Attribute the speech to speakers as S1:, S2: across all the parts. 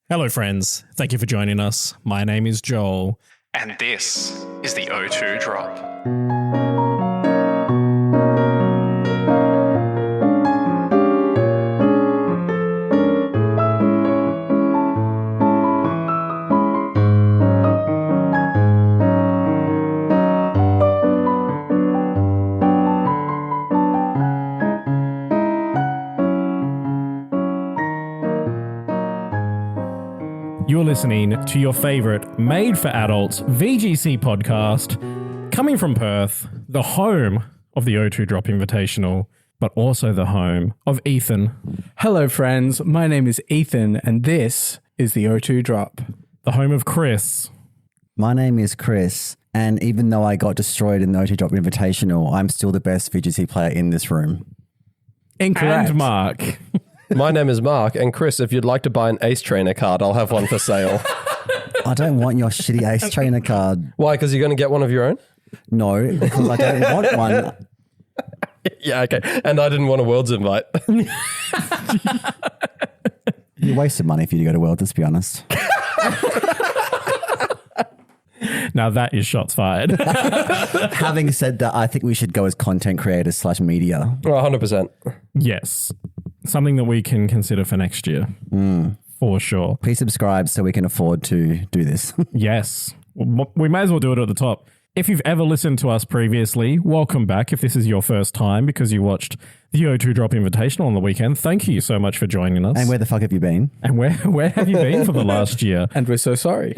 S1: Hello, friends. Thank you for joining us. My name is Joel.
S2: And this is the O2 Drop.
S1: You're listening to your favorite Made for Adults VGC podcast, coming from Perth, the home of the O2 Drop Invitational, but also the home of Ethan.
S3: Hello, friends. My name is Ethan, and this is the O2 Drop.
S1: The home of Chris.
S4: My name is Chris, and even though I got destroyed in the O2 Drop Invitational, I'm still the best VGC player in this room.
S3: Incorrect.
S1: And Mark.
S5: My name is Mark, and Chris, if you'd like to buy an Ace Trainer card, I'll have one for sale.
S4: I don't want your shitty Ace Trainer card.
S5: Why? Because you're going to get one of your own?
S4: No, because I don't want one.
S5: Yeah, okay. And I didn't want a Worlds invite.
S4: You wasted money if you go to World, let's be honest.
S1: Now that is shots fired.
S4: Having said that, I think we should go as content creators / media.
S5: Oh, 100%.
S1: Yes. Something that we can consider for next year. For sure.
S4: Please subscribe so we can afford to do this.
S1: Yes. We may as well do it at the top. If you've ever listened to us previously, welcome back. If this is your first time because you watched the O2 Drop Invitational on the weekend, thank you so much for joining us.
S4: And where the fuck have you been?
S1: And where have you been for the last year?
S3: And we're so sorry.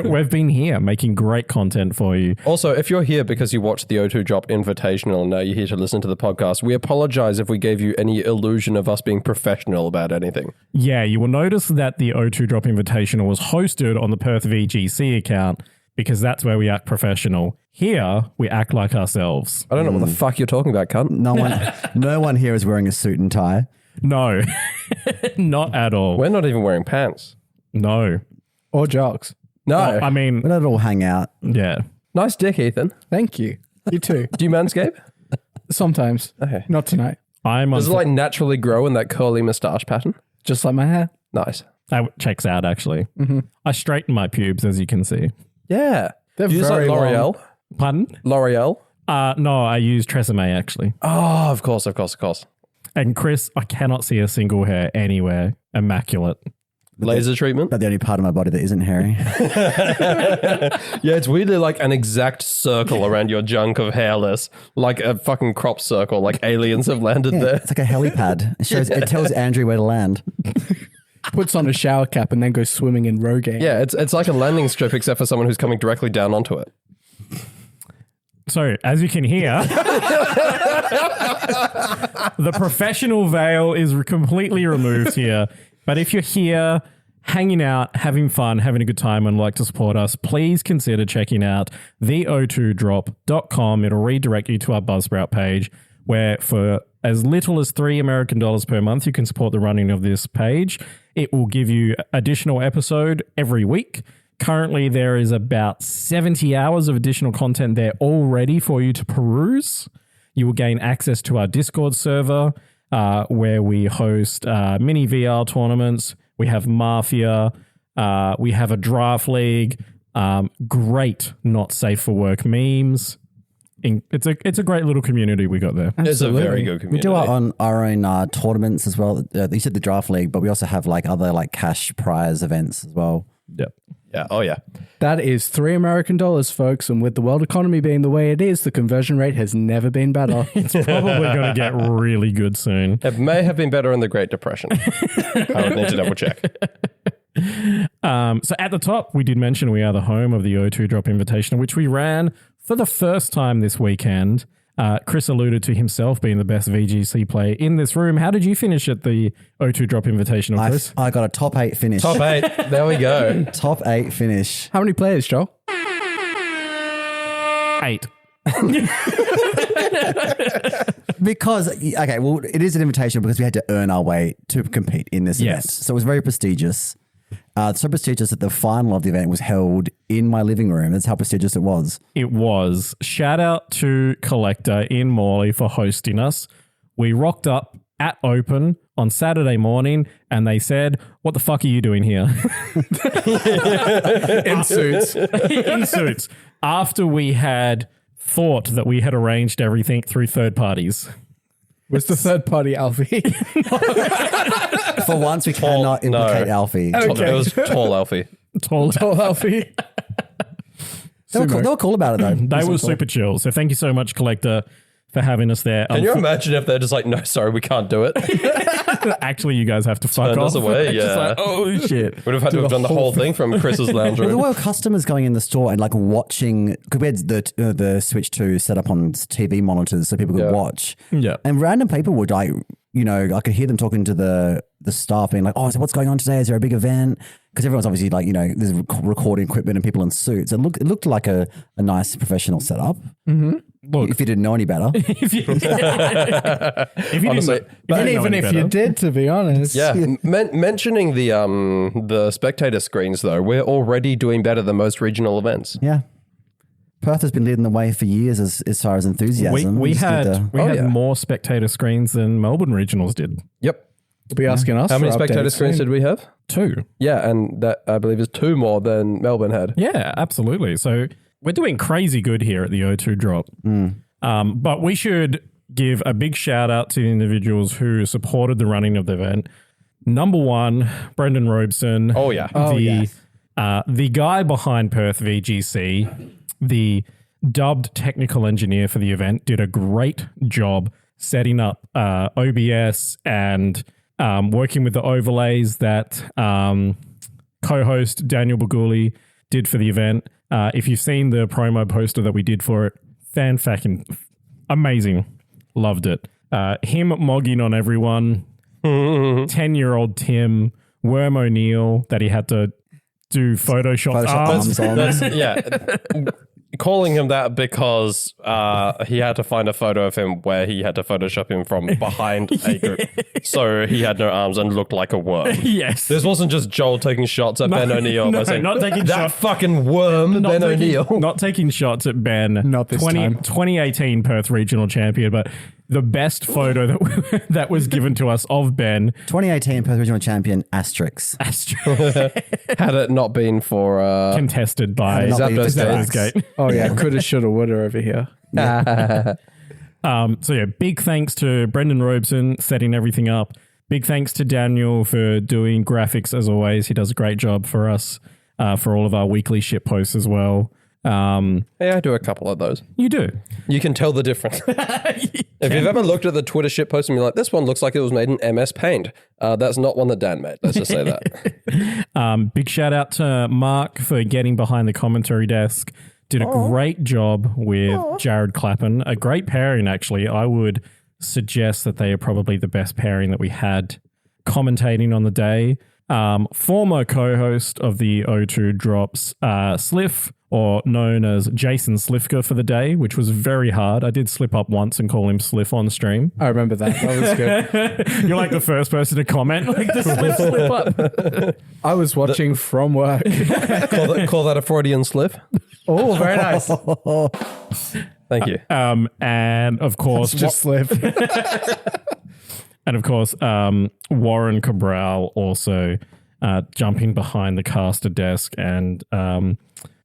S1: We've been here making great content for you.
S5: Also, if you're here because you watched the O2 Drop Invitational and now you're here to listen to the podcast, we apologize if we gave you any illusion of us being professional about anything.
S1: Yeah, you will notice that the O2 Drop Invitational was hosted on the Perth VGC account because that's where we act professional. Here, we act like ourselves.
S5: I don't know what the fuck you're talking about, cunt.
S4: No one here is wearing a suit and tie.
S1: No, not at all.
S5: We're not even wearing pants.
S1: No.
S3: Or jocks.
S5: No.
S1: I mean,
S4: We don't all hang out.
S1: yeah.
S5: Nice dick, Ethan.
S3: Thank you. You too.
S5: Do you manscape?
S3: Sometimes.
S5: Okay.
S3: Not tonight.
S5: Does it like naturally grow in that curly moustache pattern?
S3: Just like my hair.
S5: Nice.
S1: That checks out, actually.
S3: Mm-hmm.
S1: I straighten my pubes, as you can see.
S5: Yeah.
S3: They're
S5: Do you use like
S3: very
S5: L'Oreal?
S3: long.
S1: Pardon?
S5: L'Oreal?
S1: No, I use Tresemme, actually.
S5: Oh, of course.
S1: And Chris, I cannot see a single hair anywhere. Immaculate.
S5: Laser treatment?
S4: But the only part of my body that isn't hairy.
S5: Yeah, it's weirdly like an exact circle around your junk of hairless, like a fucking crop circle, like aliens have landed
S4: Yeah,
S5: there.
S4: it's like a helipad. It tells Andrew where to land.
S3: Puts on a shower cap and then goes swimming in Rogaine.
S5: Yeah, it's like a landing strip except for someone who's coming directly down onto it.
S1: So, as you can hear, the professional veil is completely removed here. But if you're here hanging out, having fun, having a good time and like to support us, please consider checking out the02drop.com. It'll redirect you to our Buzzsprout page where for as little as $3 per month, you can support the running of this page. It will give you additional episode every week. Currently, there is about 70 hours of additional content there already for you to peruse. You will gain access to our Discord server where we host mini VR tournaments. We have Mafia. We have a draft league. Great not safe for work memes. It's a great little community we got there.
S5: It's a very good
S4: We
S5: community.
S4: do our own tournaments as well. You said the draft league, but we also have like other like cash prize events as well.
S1: Yep.
S5: Yeah, oh yeah.
S3: That is $3, folks. And with the world economy being the way it is, the conversion rate has never been better.
S1: It's probably going to get really good soon.
S5: It may have been better in the Great Depression. I would need to double check.
S1: So at the top, we did mention we are the home of the O2 Drop Invitational, which we ran for the first time this weekend. Chris alluded to himself being the best VGC player in this room. How did you finish at the O2 Drop Invitational, Chris?
S4: I got a top 8 finish.
S5: Top 8. There we go.
S4: Top 8 finish.
S3: How many players, Joel?
S1: 8.
S4: Because, okay, well, it is an invitation because we had to earn our way to compete in this event. So it was very prestigious. So prestigious that the final of the event was held in my living room. That's how prestigious it was.
S1: It was. Shout out to Collector in Morley for hosting us. We rocked up at open on Saturday morning, and they said, "What the fuck are you doing here?"
S3: In suits.
S1: In suits. After we had thought that we had arranged everything through third parties.
S3: Was the third party Alfie?
S4: For once, we cannot implicate Alfie.
S3: Okay.
S5: It was tall Alfie.
S1: Tall.
S3: Alfie.
S4: They were cool about it, though.
S1: They were super chill. So thank you so much, Collector, for having us there.
S5: Can you imagine if they're just like, no, sorry, we can't do it?
S1: Actually, you guys have to fuck
S5: Turn
S1: off.
S5: us away,
S1: Just
S5: yeah.
S1: like, oh shit.
S5: Would have had to have done the whole thing from Chris's lounge
S4: Well, there
S5: room.
S4: were customers going in the store and like watching, because we had the Switch 2 set up on TV monitors so people could watch.
S1: Yeah.
S4: And random people would like, I could hear them talking to the staff being like, oh, so what's going on today? Is there a big event? Because everyone's obviously like, there's recording equipment and people in suits. It looked like a nice professional setup. Mm-hmm.
S1: Look,
S4: if you didn't know any better.
S1: if you
S5: Honestly,
S3: And even if you did, to be honest.
S5: Yeah, mentioning the spectator screens though, we're already doing better than most regional events.
S4: Yeah. Perth has been leading the way for years as far as enthusiasm.
S1: we
S4: just
S1: had
S4: need to-
S1: more spectator screens than Melbourne Regionals did.
S5: Yep.
S3: You'll be asking us.
S5: How many
S3: for
S5: spectator
S3: updates
S5: screens
S3: soon.
S5: did we have?
S1: 2.
S5: Yeah, and that I believe is 2 more than Melbourne had.
S1: Yeah, absolutely. So we're doing crazy good here at the O2 Drop. But we should give a big shout out to the individuals who supported the running of the event. Number 1, Brendan Robeson.
S5: Oh, yeah.
S1: The guy behind Perth VGC, the dubbed technical engineer for the event, did a great job setting up OBS and working with the overlays that co-host Daniel Baguli did for the event. If you've seen the promo poster that we did for it, fan-fucking amazing. Loved it. Him mogging on everyone. 10-year-old Tim, Worm O'Neill, that he had to do Photoshop arms.
S5: That's, calling him that because he had to find a photo of him where he had to Photoshop him from behind a group. So he had no arms and looked like a worm.
S1: Yes.
S5: This wasn't just Joel taking shots at Ben O'Neill.
S1: No,
S5: by saying,
S1: not taking
S5: that
S1: shots.
S5: fucking worm, Ben O'Neill.
S1: Not taking shots at Ben.
S3: Not this time.
S1: 2018 Perth Regional Champion, but the best photo that was given to us of Ben.
S4: 2018 Perth Regional Champion Asterix.
S5: Had it not been for
S1: Contested by
S4: Had it not been for
S1: Zapdos
S4: Zax.
S1: Gate.
S3: Oh, yeah. Coulda, shoulda, woulda over here.
S1: So yeah, big thanks to Brendan Robeson setting everything up. Big thanks to Daniel for doing graphics as always. He does a great job for us, for all of our weekly shit posts as well.
S5: Yeah, I do a couple of those.
S1: You do.
S5: You can tell the difference. If you've ever looked at the Twitter shit post and you're like, this one looks like it was made in MS Paint. That's not one that Dan made. Let's just say that.
S1: Big shout out to Mark for getting behind the commentary desk. Did a great job with Jared Clappin. A great pairing, actually. I would suggest that they are probably the best pairing that we had commentating on the day. Former co-host of the O2 Drops, Sliff, or known as Jason Slifka for the day, which was very hard. I did slip up once and call him Sliff on stream.
S3: I remember that. That was good.
S1: You're like the first person to comment, like the slip up.
S3: I was watching from work.
S5: Call that a Freudian slip.
S3: Oh, very nice.
S5: Thank you.
S1: And of course,
S3: Just slip.
S1: And of course, Warren Cabral also jumping behind the caster desk, and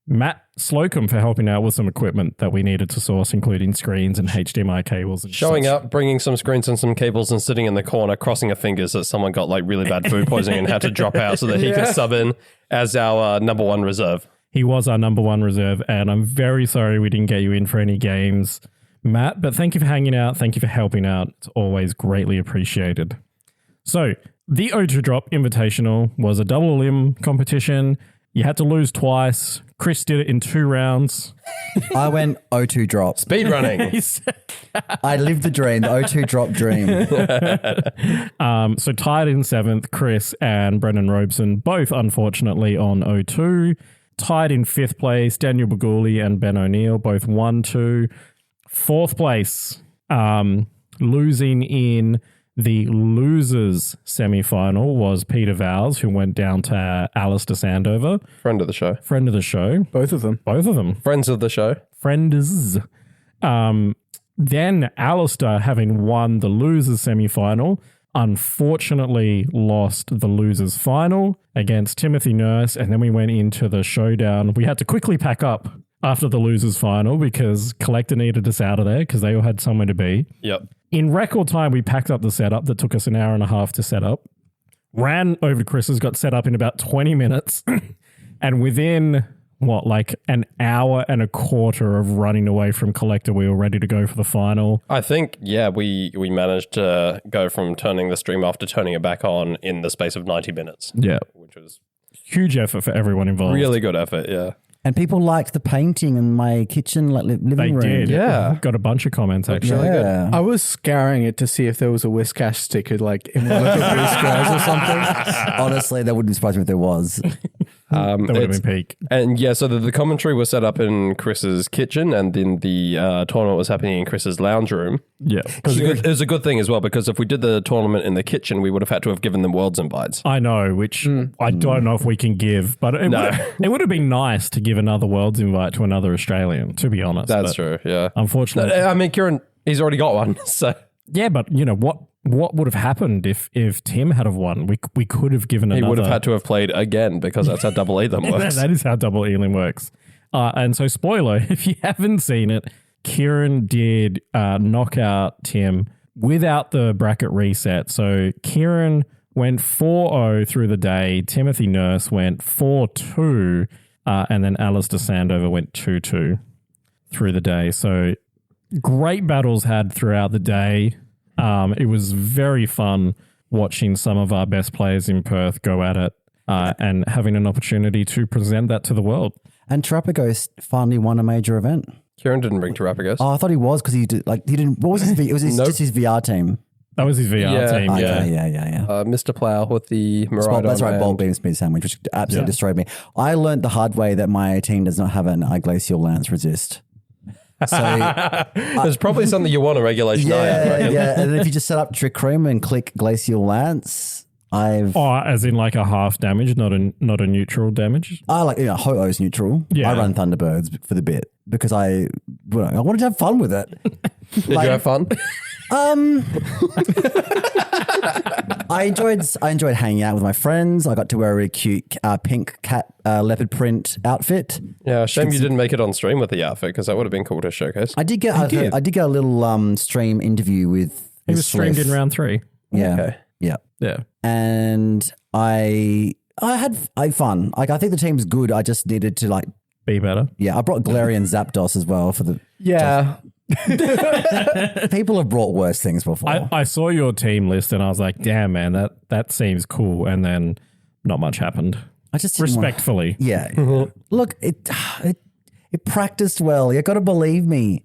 S1: Matt Slocum for helping out with some equipment that we needed to source, including screens and HDMI cables. And
S5: Showing
S1: such.
S5: up, bringing some screens and some cables and sitting in the corner, crossing her fingers that someone got like really bad food poisoning and had to drop out so that he could sub in as our number 1 reserve.
S1: He was our number 1 reserve, and I'm very sorry we didn't get you in for any games, Matt, but thank you for hanging out. Thank you for helping out. It's always greatly appreciated. So the O2 Drop Invitational was a double limb competition. You had to lose twice. Chris did it in 2 rounds.
S4: I went O2 Drop.
S5: Speed running.
S4: I lived the dream, the O2 Drop dream.
S1: So tied in 7th, Chris and Brendan Robeson, both unfortunately on O2. Tied in 5th place, Daniel Baguli and Ben O'Neill, both 1-2. 4th place, losing in the losers semi-final was Peter Vowles, who went down to Alistair Sandover.
S5: Friend of the show.
S1: Friend of the show.
S3: Both of them.
S1: Both of them.
S5: Friends of the show.
S1: Friends. Then Alistair, having won the losers semi-final, unfortunately lost the losers final against Timothy Nurse, and then we went into the showdown. We had to quickly pack up after the losers final because Collector needed us out of there because they all had somewhere to be.
S5: Yep.
S1: In record time, we packed up the setup that took us an hour and a half to set up, ran over to Chris's, got set up in about 20 minutes, and within, like an hour and a quarter of running away from Collector, we were ready to go for the final.
S5: I think, we managed to go from turning the stream off to turning it back on in the space of 90 minutes.
S1: Yeah.
S5: Which was
S1: Huge effort for everyone involved.
S5: really good effort, yeah.
S4: And people liked the painting in my kitchen, like living
S1: They
S4: room.
S1: did.
S5: Yeah.
S1: Got a bunch of comments, actually.
S4: Yeah.
S3: I was scouring it to see if there was a Whiscash sticker like in one of the blue squares or something.
S4: Honestly, that wouldn't surprise me if there was.
S1: That would have been peak.
S5: And so the commentary was set up in Chris's kitchen, and then the tournament was happening in Chris's lounge room.
S1: Yeah.
S5: It was a good thing as well, because if we did the tournament in the kitchen, we would have had to have given them Worlds invites.
S1: I know, which I don't know if we can give, but it would have been nice to give another Worlds invite to another Australian, to be honest.
S5: That's
S1: But
S5: true, yeah.
S1: Unfortunately.
S5: I mean, Kieran, he's already got one, so...
S1: Yeah, but you know, what would have happened if Tim had have won? We could have given another...
S5: He would have had to have played again, because that's how double Elam works.
S1: That is how double Elam works. And so, spoiler, if you haven't seen it, Kieran did knock out Tim without the bracket reset. So Kieran went 4-0 through the day. Timothy Nurse went 4-2. And then Alistair Sandover went 2-2 through the day. So great battles had throughout the day. It was very fun watching some of our best players in Perth go at it and having an opportunity to present that to the world.
S4: And Terrapagos finally won a major event.
S5: Kieran didn't bring Terrapagos.
S4: Oh, I thought he was because he didn't. What was his? It was just his VR team.
S1: That was his VR team.
S4: Okay,
S1: Yeah.
S4: yeah.
S5: Mr. Plough with the Miraidon.
S4: That's right,
S5: and-
S4: Bolt Beam Speed Sandwich, which absolutely destroyed me. I learned the hard way that my team does not have an Glacial Lance resist. So
S5: There's probably something you want a regulation eye at, I reckon.
S4: yeah. And then if you just set up Trick Room and click Glacial Lance,
S1: As in like a half damage, not a neutral damage.
S4: I like Ho-Oh's neutral.
S1: Yeah.
S4: I run Thunderbirds for the bit because I wanted to have fun with it.
S5: Did you have fun?
S4: I enjoyed hanging out with my friends. I got to wear a really cute pink cat leopard print outfit.
S5: Yeah, shame you didn't make it on stream with the outfit, because that would have been cool to showcase.
S4: I did get a little stream interview with.
S1: He was streamed in round 3.
S4: Yeah,
S5: Okay.
S4: yeah,
S1: Yeah.
S4: and I had fun. Like I think the team's good. I just needed to
S1: Be better.
S4: I brought Galarian Zapdos as well for the.
S3: Yeah.
S4: People have brought worse things before.
S1: I saw your team list and I was like, damn, man, that seems cool. And then not much happened.
S4: I just didn't want-
S1: Respectfully.
S4: Yeah. Look, it practiced well. You got to believe me.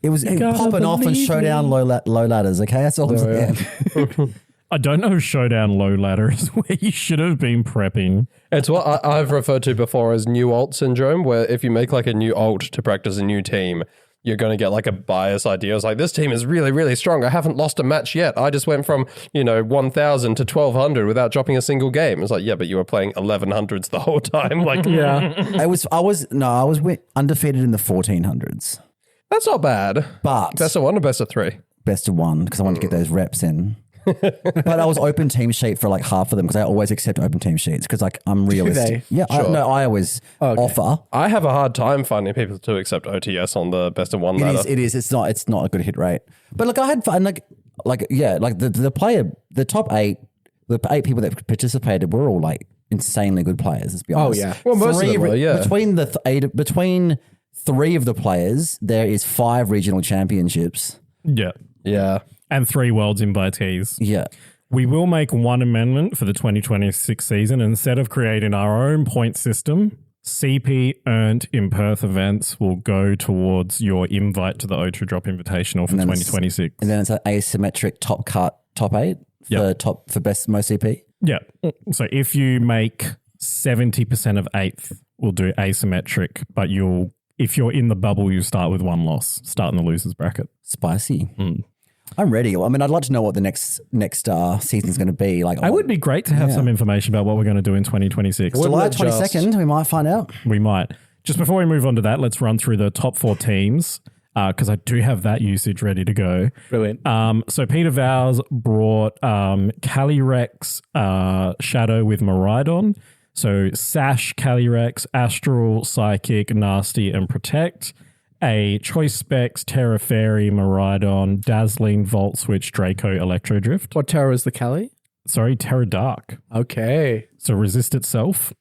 S4: It was
S1: gotta
S4: popping off and
S1: believe
S4: showdown low ladders. Okay, that's all I'm saying.
S1: I don't know if Showdown Low Ladder is where you should have been prepping.
S5: It's what I've referred to before as new alt syndrome, where if you make like a new alt to practice a new team, you're going to get like a bias idea. It's like, this team is really, really strong. I haven't lost a match yet. I just went from, 1,000 to 1,200 without dropping a single game. It's like, yeah, but you were playing 1100s the whole time. Like,
S1: Yeah.
S4: I was undefeated in the 1400s.
S5: that's not bad.
S4: But
S5: Best of 1 or best of 3?
S4: best of 1 because I wanted to get those reps in. But I was open team sheet for like half of them because I always accept open team sheets because I'm realistic. Yeah,
S5: Sure.
S4: I always offer.
S5: I have a hard time finding people to accept OTS on the best of 1 ladder.
S4: It is. It's not a good hit rate. But look, I had fun. The top 8, the 8 people that participated were all like insanely good players. Let's be honest.
S3: yeah.
S5: Well, most of them were, yeah.
S4: Between 3 of the players, there is 5 regional championships.
S1: Yeah.
S5: Yeah.
S1: And 3 Worlds invitees.
S4: Yeah.
S1: We will make one amendment for the 2026 season. Instead of creating our own point system, CP earned in Perth events will go towards your invite to the O2 Drop Invitational for 2026.
S4: And then it's an asymmetric top 8 for best most CP.
S1: Yeah. So if you make 70% of 8th, we'll do asymmetric, but if you're in the bubble, you start with 1 loss, start in the losers bracket.
S4: Spicy. I'm ready. I mean, I'd like to know what the next season's going to be. Like,
S1: It would be great to have some information about what we're going to do in 2026.
S4: July
S5: Wouldn't it
S4: 22nd, we might find out.
S1: We might. Just before we move on to that, let's run through the top 4 teams. because I do have that usage ready to go.
S3: Brilliant.
S1: So Peter Vowles brought Calyrex Shadow with Miraidon. So Sash, Calyrex, Astral, Psychic, Nasty, and Protect. A Choice Specs, Terra Fairy, Miraidon, Dazzling, Volt Switch, Draco, Electro Drift.
S3: What terror is the Cali?
S1: Sorry, Terra Dark.
S3: Okay.
S1: So resist itself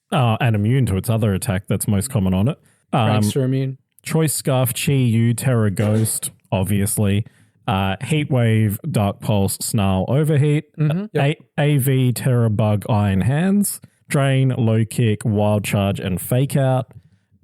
S1: and immune to its other attack that's most common on it.
S3: Extra immune.
S1: Choice Scarf, Chi Yu, Terra Ghost, obviously. Heat Wave, Dark Pulse, Snarl, Overheat. AV, Terra Bug, Iron Hands. Drain, Low Kick, Wild Charge, and Fake Out.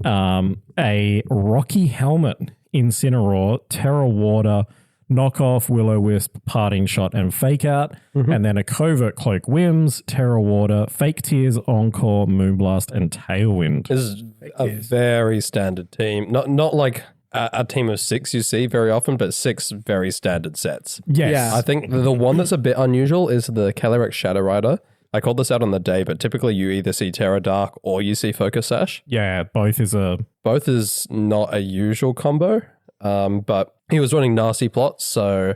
S1: A Rocky Helmet, Incineroar, Terra Water, Knockoff, Will-O-Wisp, Parting Shot, and Fake Out. And then a Covert Cloak Whims, Terra Water, Fake Tears, Encore, Moonblast, and Tailwind.
S5: This is a very standard team. Not like a team of 6 you see very often, but 6 very standard sets.
S1: Yes.
S3: Yeah.
S5: I think the one that's a bit unusual is the Calyrex Shadow Rider. I called this out on the day, but typically you either see Terra Dark or you see Focus Sash.
S1: Yeah, both is
S5: not a usual combo, but he was running Nasty Plots, so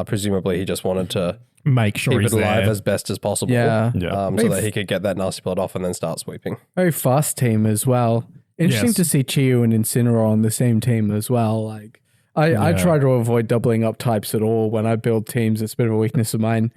S5: presumably he just wanted to
S1: make sure
S5: keep
S1: he's
S5: it alive
S1: there.
S5: as best as possible.
S3: Yeah.
S5: So that he could get that Nasty Plot off and then start sweeping.
S3: Very fast team as well. Interesting
S1: Yes.
S3: to see Chiyu and Incineroar on the same team as well. Like I try to avoid doubling up types at all when I build teams. It's a bit of a weakness of mine.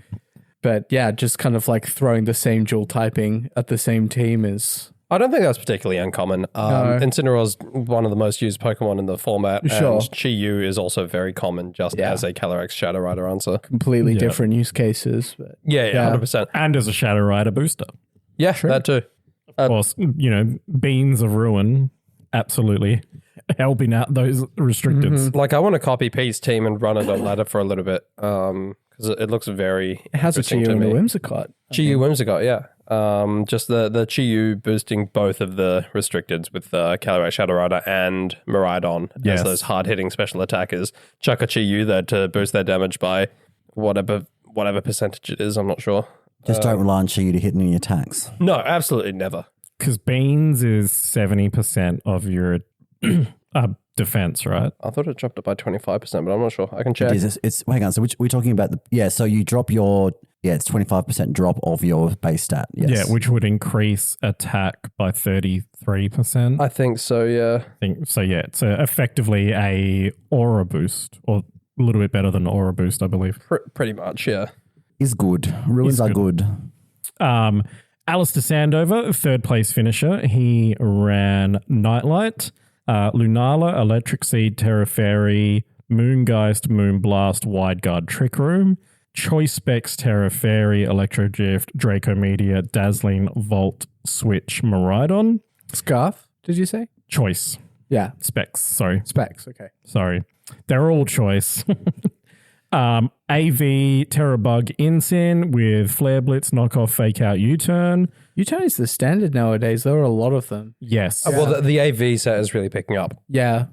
S3: But yeah, just kind of like throwing the same dual typing at the same team is...
S5: I don't think that's particularly uncommon. Incineroar's one of the most used Pokemon in the format,
S3: Sure.
S5: and Chi-Yu is also very common just as a Calyrex Shadow Rider answer.
S3: completely different use cases. But
S5: Yeah, 100%.
S1: And as a Shadow Rider booster.
S5: Yeah, that too.
S1: Of course, Beans of Ruin, absolutely helping out those restricteds.
S5: Like, I want to copy Pete's team and run it on ladder for a little bit because it looks very
S3: it has a
S5: interesting
S3: Chiyu
S5: to
S3: and a
S5: me.
S3: Whimsicott.
S5: Chi-Yu Whimsicott, yeah. Just the Chi-Yu boosting both of the restricteds with Calyrex Shadow Rider and Miraidon
S1: Yes.
S5: as those hard-hitting special attackers. Chuck a Chi-Yu there to boost their damage by whatever percentage it is, I'm not sure.
S4: Just don't rely on Chi to hit any attacks.
S5: No, absolutely never.
S1: Because Beans is 70% of your defense, right?
S5: I thought it dropped it by 25%, but I'm not sure. I can check.
S4: It's hang on. So we're talking about so you drop your it's 25% drop of your base stat. Yes.
S1: Yeah, which would increase attack by 33%.
S5: I think so, yeah.
S1: So yeah, it's effectively a aura boost, or a little bit better than aura boost, I believe.
S5: Pretty much, yeah.
S4: Is good. Ruins are good.
S1: Alistair Sandover, third place finisher. He ran Nightlight, Lunala, Electric Seed, Terra Fairy, Moongeist, Moonblast, Wideguard, Trick Room, Choice Specs, Terra Fairy, Electro Drift, Draco Meteor, Dazzling, Volt, Switch, Miraidon.
S3: Scarf, did you say?
S1: Choice.
S3: Yeah.
S1: Specs, sorry.
S3: Specs, okay.
S1: Sorry. They're all choice. AV, Terra Bug, Incin with Flare Blitz, Knockoff, Fake Out, U-Turn.
S3: U-turn is the standard nowadays. There are a lot of them.
S1: Yes.
S5: Well, the AV set is really picking up.
S3: Yeah.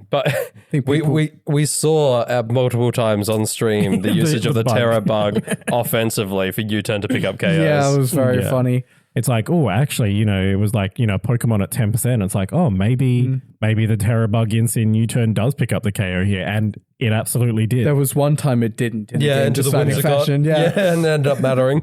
S5: But
S3: think
S5: we saw multiple times on stream the usage of the
S1: bug.
S5: Terra Bug offensively for U-Turn to pick up KOs.
S3: Yeah, it was very
S1: Yeah.
S3: funny.
S1: It's like, oh, actually, it was like, Pokemon at 10%. It's like, oh, maybe the Terra Bug Incin U-Turn does pick up the KO here. And it absolutely did.
S3: There was one time it didn't. In
S5: Yeah,
S3: the
S5: into the
S3: deciding
S5: Whimsicott.
S3: fashion. Yeah.
S5: And ended up mattering.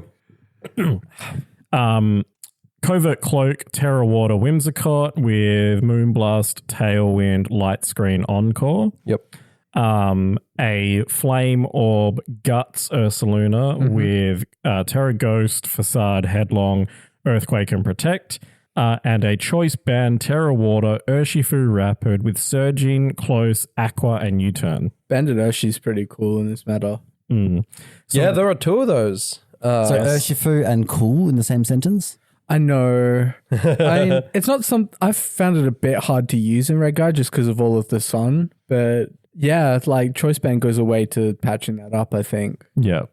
S1: Covert Cloak, Terra Water, Whimsicott with Moonblast, Tailwind, Light Screen, Encore.
S5: Yep.
S1: A Flame Orb, Guts, Ursaluna with Terra Ghost, Facade, Headlong, Earthquake, and Protect. And a Choice Band, Terra Water, Urshifu Rapid with Surging, Close, Aqua, and U-Turn.
S3: Bandit Urshi's pretty cool in this matter.
S5: Yeah, there are 2 of those.
S4: So Urshifu and cool in the same sentence?
S3: I know. I mean, it's not I've found it a bit hard to use in Red Guard just because of all of the sun. But yeah, like Choice Band goes away to patching that up, I think.
S1: Yeah.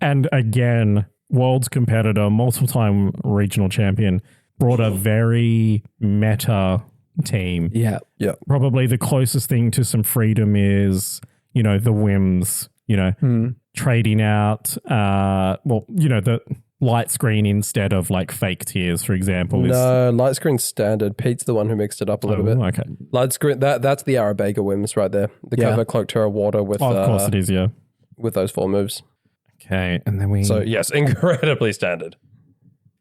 S1: And again, world's competitor, multiple-time regional champion, brought a very meta team.
S3: Yeah.
S5: Yeah.
S1: Probably the closest thing to some freedom is, the whims, trading out, the light screen instead of like fake tears, for example.
S5: No, light screen standard. Pete's the one who mixed it up a little bit.
S1: Okay.
S5: Light screen, that's the Arabega Wims right there. The cover Cloak Terror Water with
S1: Of course it is, yeah.
S5: with those 4 moves.
S1: Okay, and then we...
S5: So yes, incredibly standard.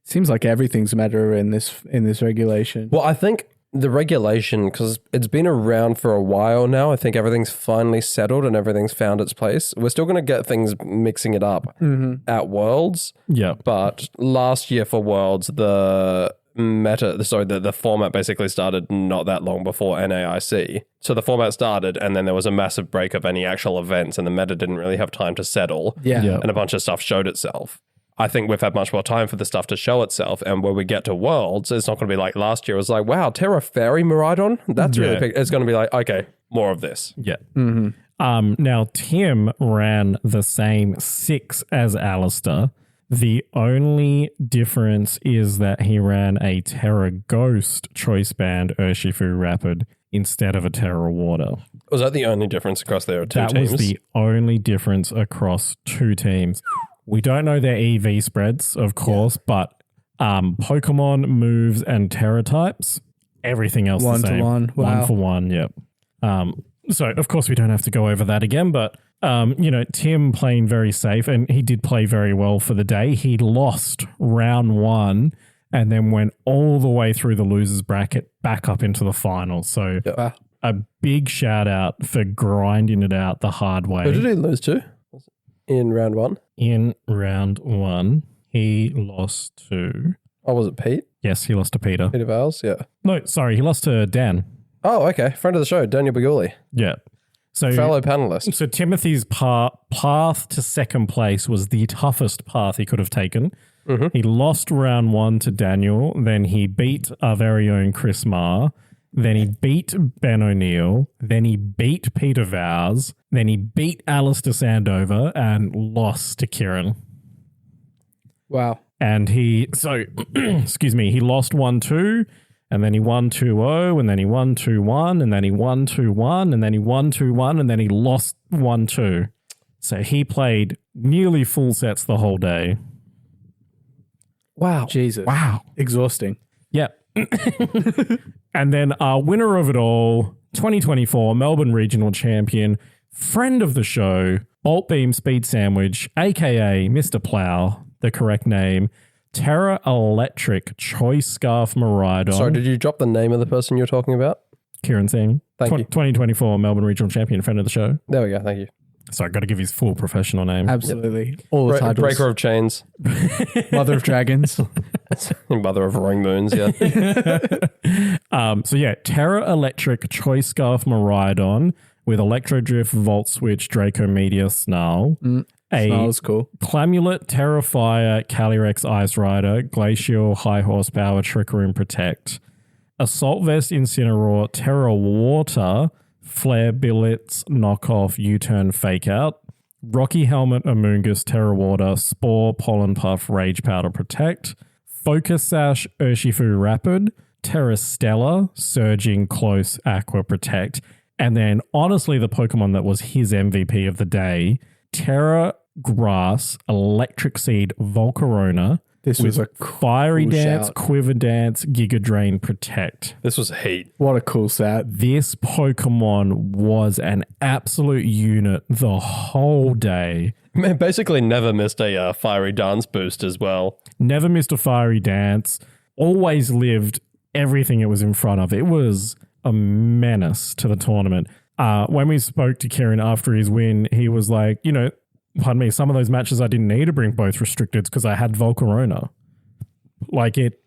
S3: Seems like everything's meta in this regulation.
S5: Well, I think the regulation, because it's been around for a while now, I think everything's finally settled and everything's found its place. We're still going to get things mixing it up at Worlds.
S1: Yeah.
S5: But last year for Worlds, the format basically started not that long before NAIC. So the format started and then there was a massive break of any actual events and the meta didn't really have time to settle.
S3: Yeah.
S5: And a bunch of stuff showed itself. I think we've had much more time for the stuff to show itself. And when we get to Worlds, it's not going to be like last year. It was like, wow, Terra Fairy Miraidon? That's really big. It's going to be like, okay, more of this.
S1: Yeah. Now, Tim ran the same 6 as Alistair. The only difference is that he ran a Terra Ghost Choice Band Urshifu Rapid instead of a Terra Water.
S5: Was that the only difference across their two teams?
S1: That was the only difference across 2 teams. We don't know their EV spreads, of course, but Pokemon, moves, and Terra types, everything else the same.
S3: 1-to-1. Wow.
S1: 1 for 1, yep. So, of course, we don't have to go over that again, but, Tim playing very safe, and he did play very well for the day. He lost round 1 and then went all the way through the losers bracket back up into the final. So, a big shout out for grinding it out the hard way.
S5: Who did he lose to in round 1?
S1: In round 1, he lost to...
S5: Oh, was it Pete?
S1: Yes, he lost to Peter.
S5: Peter Vales, yeah.
S1: No, sorry, he lost to Dan.
S5: Oh, okay. Friend of the show, Daniel Baguli.
S1: Yeah. So
S5: fellow panelist.
S1: So Timothy's path to second place was the toughest path he could have taken. He lost round 1 to Daniel. Then he beat our very own Chris Marr. Then he beat Ben O'Neill. Then he beat Peter Vowes. Then he beat Alistair Sandover and lost to Kieran.
S3: Wow.
S1: And excuse me, he lost 1-2, and then he won 2-0, and then he won 2-1, and then he won 2-1, and then he won 2-1, and then he lost 1-2. So he played nearly full sets the whole day.
S3: Wow. Jesus.
S1: Wow.
S3: Exhausting.
S1: Yep. And then our winner of it all, 2024 Melbourne Regional Champion, friend of the show, Bolt Beam Speed Sandwich, aka Mr. Plow, the correct name, Terra Electric Choice Scarf Miraidon.
S5: Sorry, did you drop the name of the person you're talking about?
S1: Kieran Singh.
S5: Thank you.
S1: 2024 Melbourne Regional Champion, friend of the show.
S5: There we go, thank you.
S1: Sorry, got to give his full professional name.
S3: Absolutely. All the titles.
S5: Breaker of Chains.
S3: Mother of Dragons.
S5: Mother of Roaring Moons, yeah.
S1: So yeah, Terra Electric Choice Scarf Miraidon with Electro Drift, Volt Switch, Draco Meteor, Snarl.
S3: Snarl's cool.
S1: Clamulet, Terra Fire, Calyrex, Ice Rider, Glacial, High Horsepower, Trick-Room, Protect. Assault Vest, Incineroar, Terra Water, Flare Billets, Knockoff, U-Turn, Fake Out. Rocky Helmet, Amoongus, Terra Water, Spore, Pollen Puff, Rage Powder, Protect. Focus Sash, Urshifu Rapid, Terra Stella, Surging, Close, Aqua, Protect. And then, honestly, the Pokemon that was his MVP of the day, Terra Grass, Electric Seed, Volcarona.
S3: This was a
S1: Fiery
S3: cool
S1: Dance,
S3: shout.
S1: Quiver Dance, Giga Drain, Protect.
S5: This was heat.
S3: What a cool set.
S1: This Pokemon was an absolute unit the whole day.
S5: Man, basically never missed a Fiery Dance boost as well.
S1: Never missed a Fiery Dance. Always lived everything it was in front of. It was a menace to the tournament. When we spoke to Kieran after his win, he was like, pardon me, some of those matches I didn't need to bring both restricteds because I had Volcarona. Like it...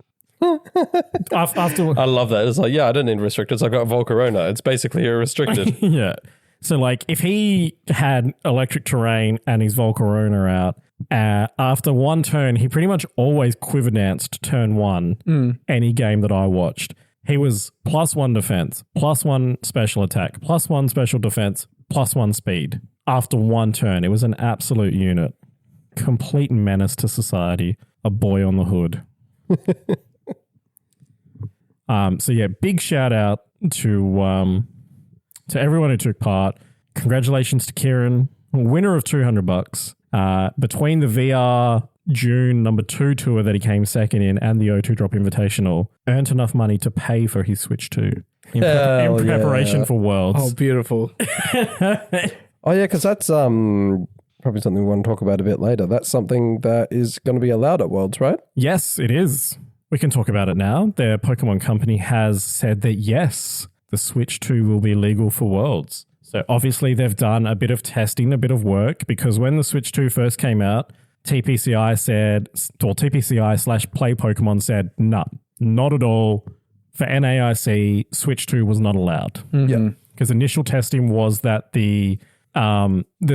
S1: after
S5: I love that. It's like, yeah, I don't need restricteds. I've got Volcarona. It's basically a restricted.
S1: Yeah. So like if he had Electric Terrain and his Volcarona out, after one turn, he pretty much always Quiver Danced turn 1 any game that I watched. He was +1 defense, +1 special attack, +1 special defense, +1 speed. After one turn, it was an absolute unit. Complete menace to society. A boy on the hood. So yeah, big shout out to everyone who took part. Congratulations to Kieran, winner of $200. Between the VR June number 2 tour that he came second in and the O2 Drop Invitational earned enough money to pay for his Switch 2 in preparation for Worlds.
S3: Oh, beautiful.
S5: Oh, yeah, because that's probably something we want to talk about a bit later. That's something that is going to be allowed at Worlds, right?
S1: Yes, it is. We can talk about it now. Their Pokemon company has said that yes, the Switch 2 will be legal for Worlds. So obviously they've done a bit of testing, a bit of work, because when the Switch 2 first came out, TPCI said, or TPCI/Play Pokemon said, no, not at all. For NAIC, Switch 2 was not allowed.
S5: Yeah.
S1: Because initial testing was that the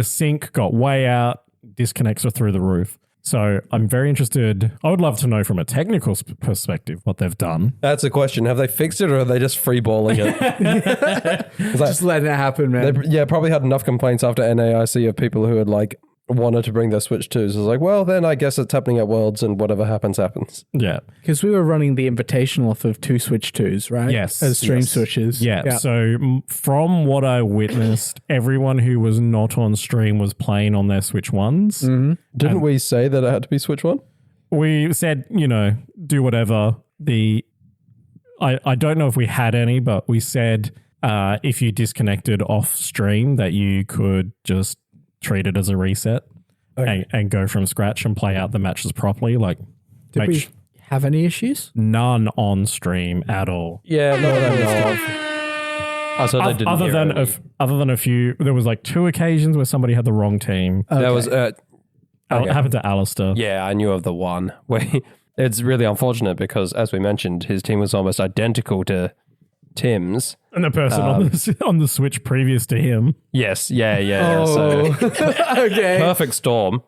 S1: sync got way out, disconnects are through the roof. So I'm very interested. I would love to know from a technical perspective what they've done.
S5: That's a question. Have they fixed it or are they just freeballing it?
S3: Just letting it happen, man.
S5: They probably had enough complaints after NAIC of people who had like wanted to bring their Switch 2s. So it's like, well, then I guess it's happening at Worlds and whatever happens, happens.
S1: Yeah.
S3: Because we were running the Invitational off of 2 Switch 2s, right?
S1: Yes.
S3: As stream switches.
S1: Yeah. So from what I witnessed, everyone who was not on stream was playing on their Switch 1s.
S3: Mm-hmm.
S5: Didn't we say that it had to be Switch 1?
S1: We said, do whatever. I don't know if we had any, but we said if you disconnected off stream that you could just treat it as a reset and go from scratch and play out the matches properly. Like,
S3: Did we have any issues?
S1: None on stream at all.
S5: Yeah, no, so they didn't
S1: other than a few, there was like 2 occasions where somebody had the wrong team.
S3: Okay.
S5: That was
S1: happened to Alistair.
S5: Yeah, I knew of the one where it's really unfortunate because, as we mentioned, his team was almost identical to Tim's.
S1: And the person on the Switch previous to him.
S5: Yes, yeah.
S3: Oh.
S5: So
S3: Okay.
S5: perfect storm.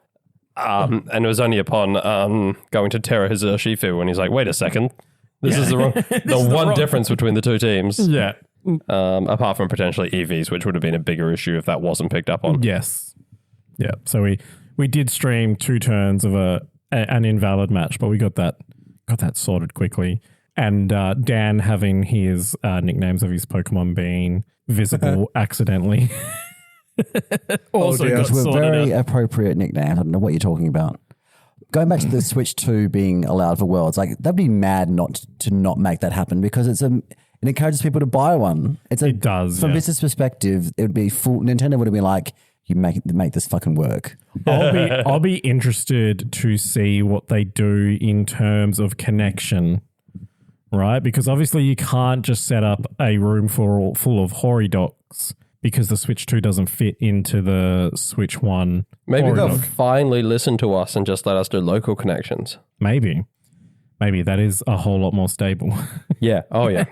S5: And it was only upon going to Terra his Urshifu when he's like, wait a second, this is the wrong, the one difference between the 2 teams.
S1: Yeah.
S5: Apart from potentially EVs, which would have been a bigger issue if that wasn't picked up on.
S1: Yes. Yeah. So we did stream 2 turns of an invalid match, but we got that sorted quickly. And Dan having his nicknames of his Pokemon being visible accidentally. Also got
S4: Which were
S1: sorted
S4: very
S1: out.
S4: appropriate nicknames. I don't know what you're talking about. Going back to the Switch 2 being allowed for Worlds, like that'd be mad not to not make that happen because it encourages people to buy one. It
S1: does.
S4: From a business perspective, it would be full. Nintendo would have been like, you make this fucking work.
S1: I'll be interested to see what they do in terms of connection. Right, because obviously you can't just set up a room full of Hori docks because the Switch 2 doesn't fit into the Switch 1.
S5: Maybe
S1: Hori
S5: they'll
S1: dock.
S5: finally listen to us and just let us do local connections.
S1: Maybe that is a whole lot more stable.
S5: Yeah. Oh, yeah.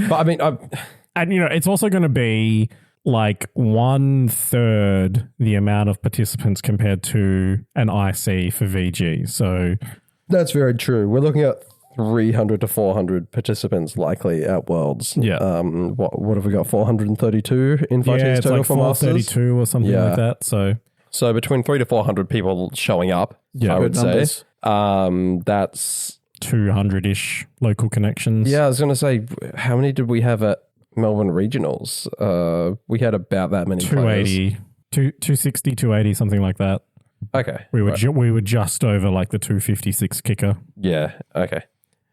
S5: But I mean,
S1: and it's also going to be like 1/3 the amount of participants compared to an IC for VG. So
S5: that's very true. We're looking at 300 to 400 participants likely at Worlds.
S1: Yeah.
S5: What have we got? 432 invitees
S1: it's
S5: total
S1: like
S5: for Masters?
S1: 432 or something like that. So
S5: between 300 to 400 people showing up, I would say. That's
S1: 200-ish local connections.
S5: Yeah, I was going to say, how many did we have at Melbourne Regionals? We had about that many
S1: 280,
S5: players.
S1: 260, 280, something like that.
S5: Okay.
S1: We were just over like the 256 kicker.
S5: Yeah, okay.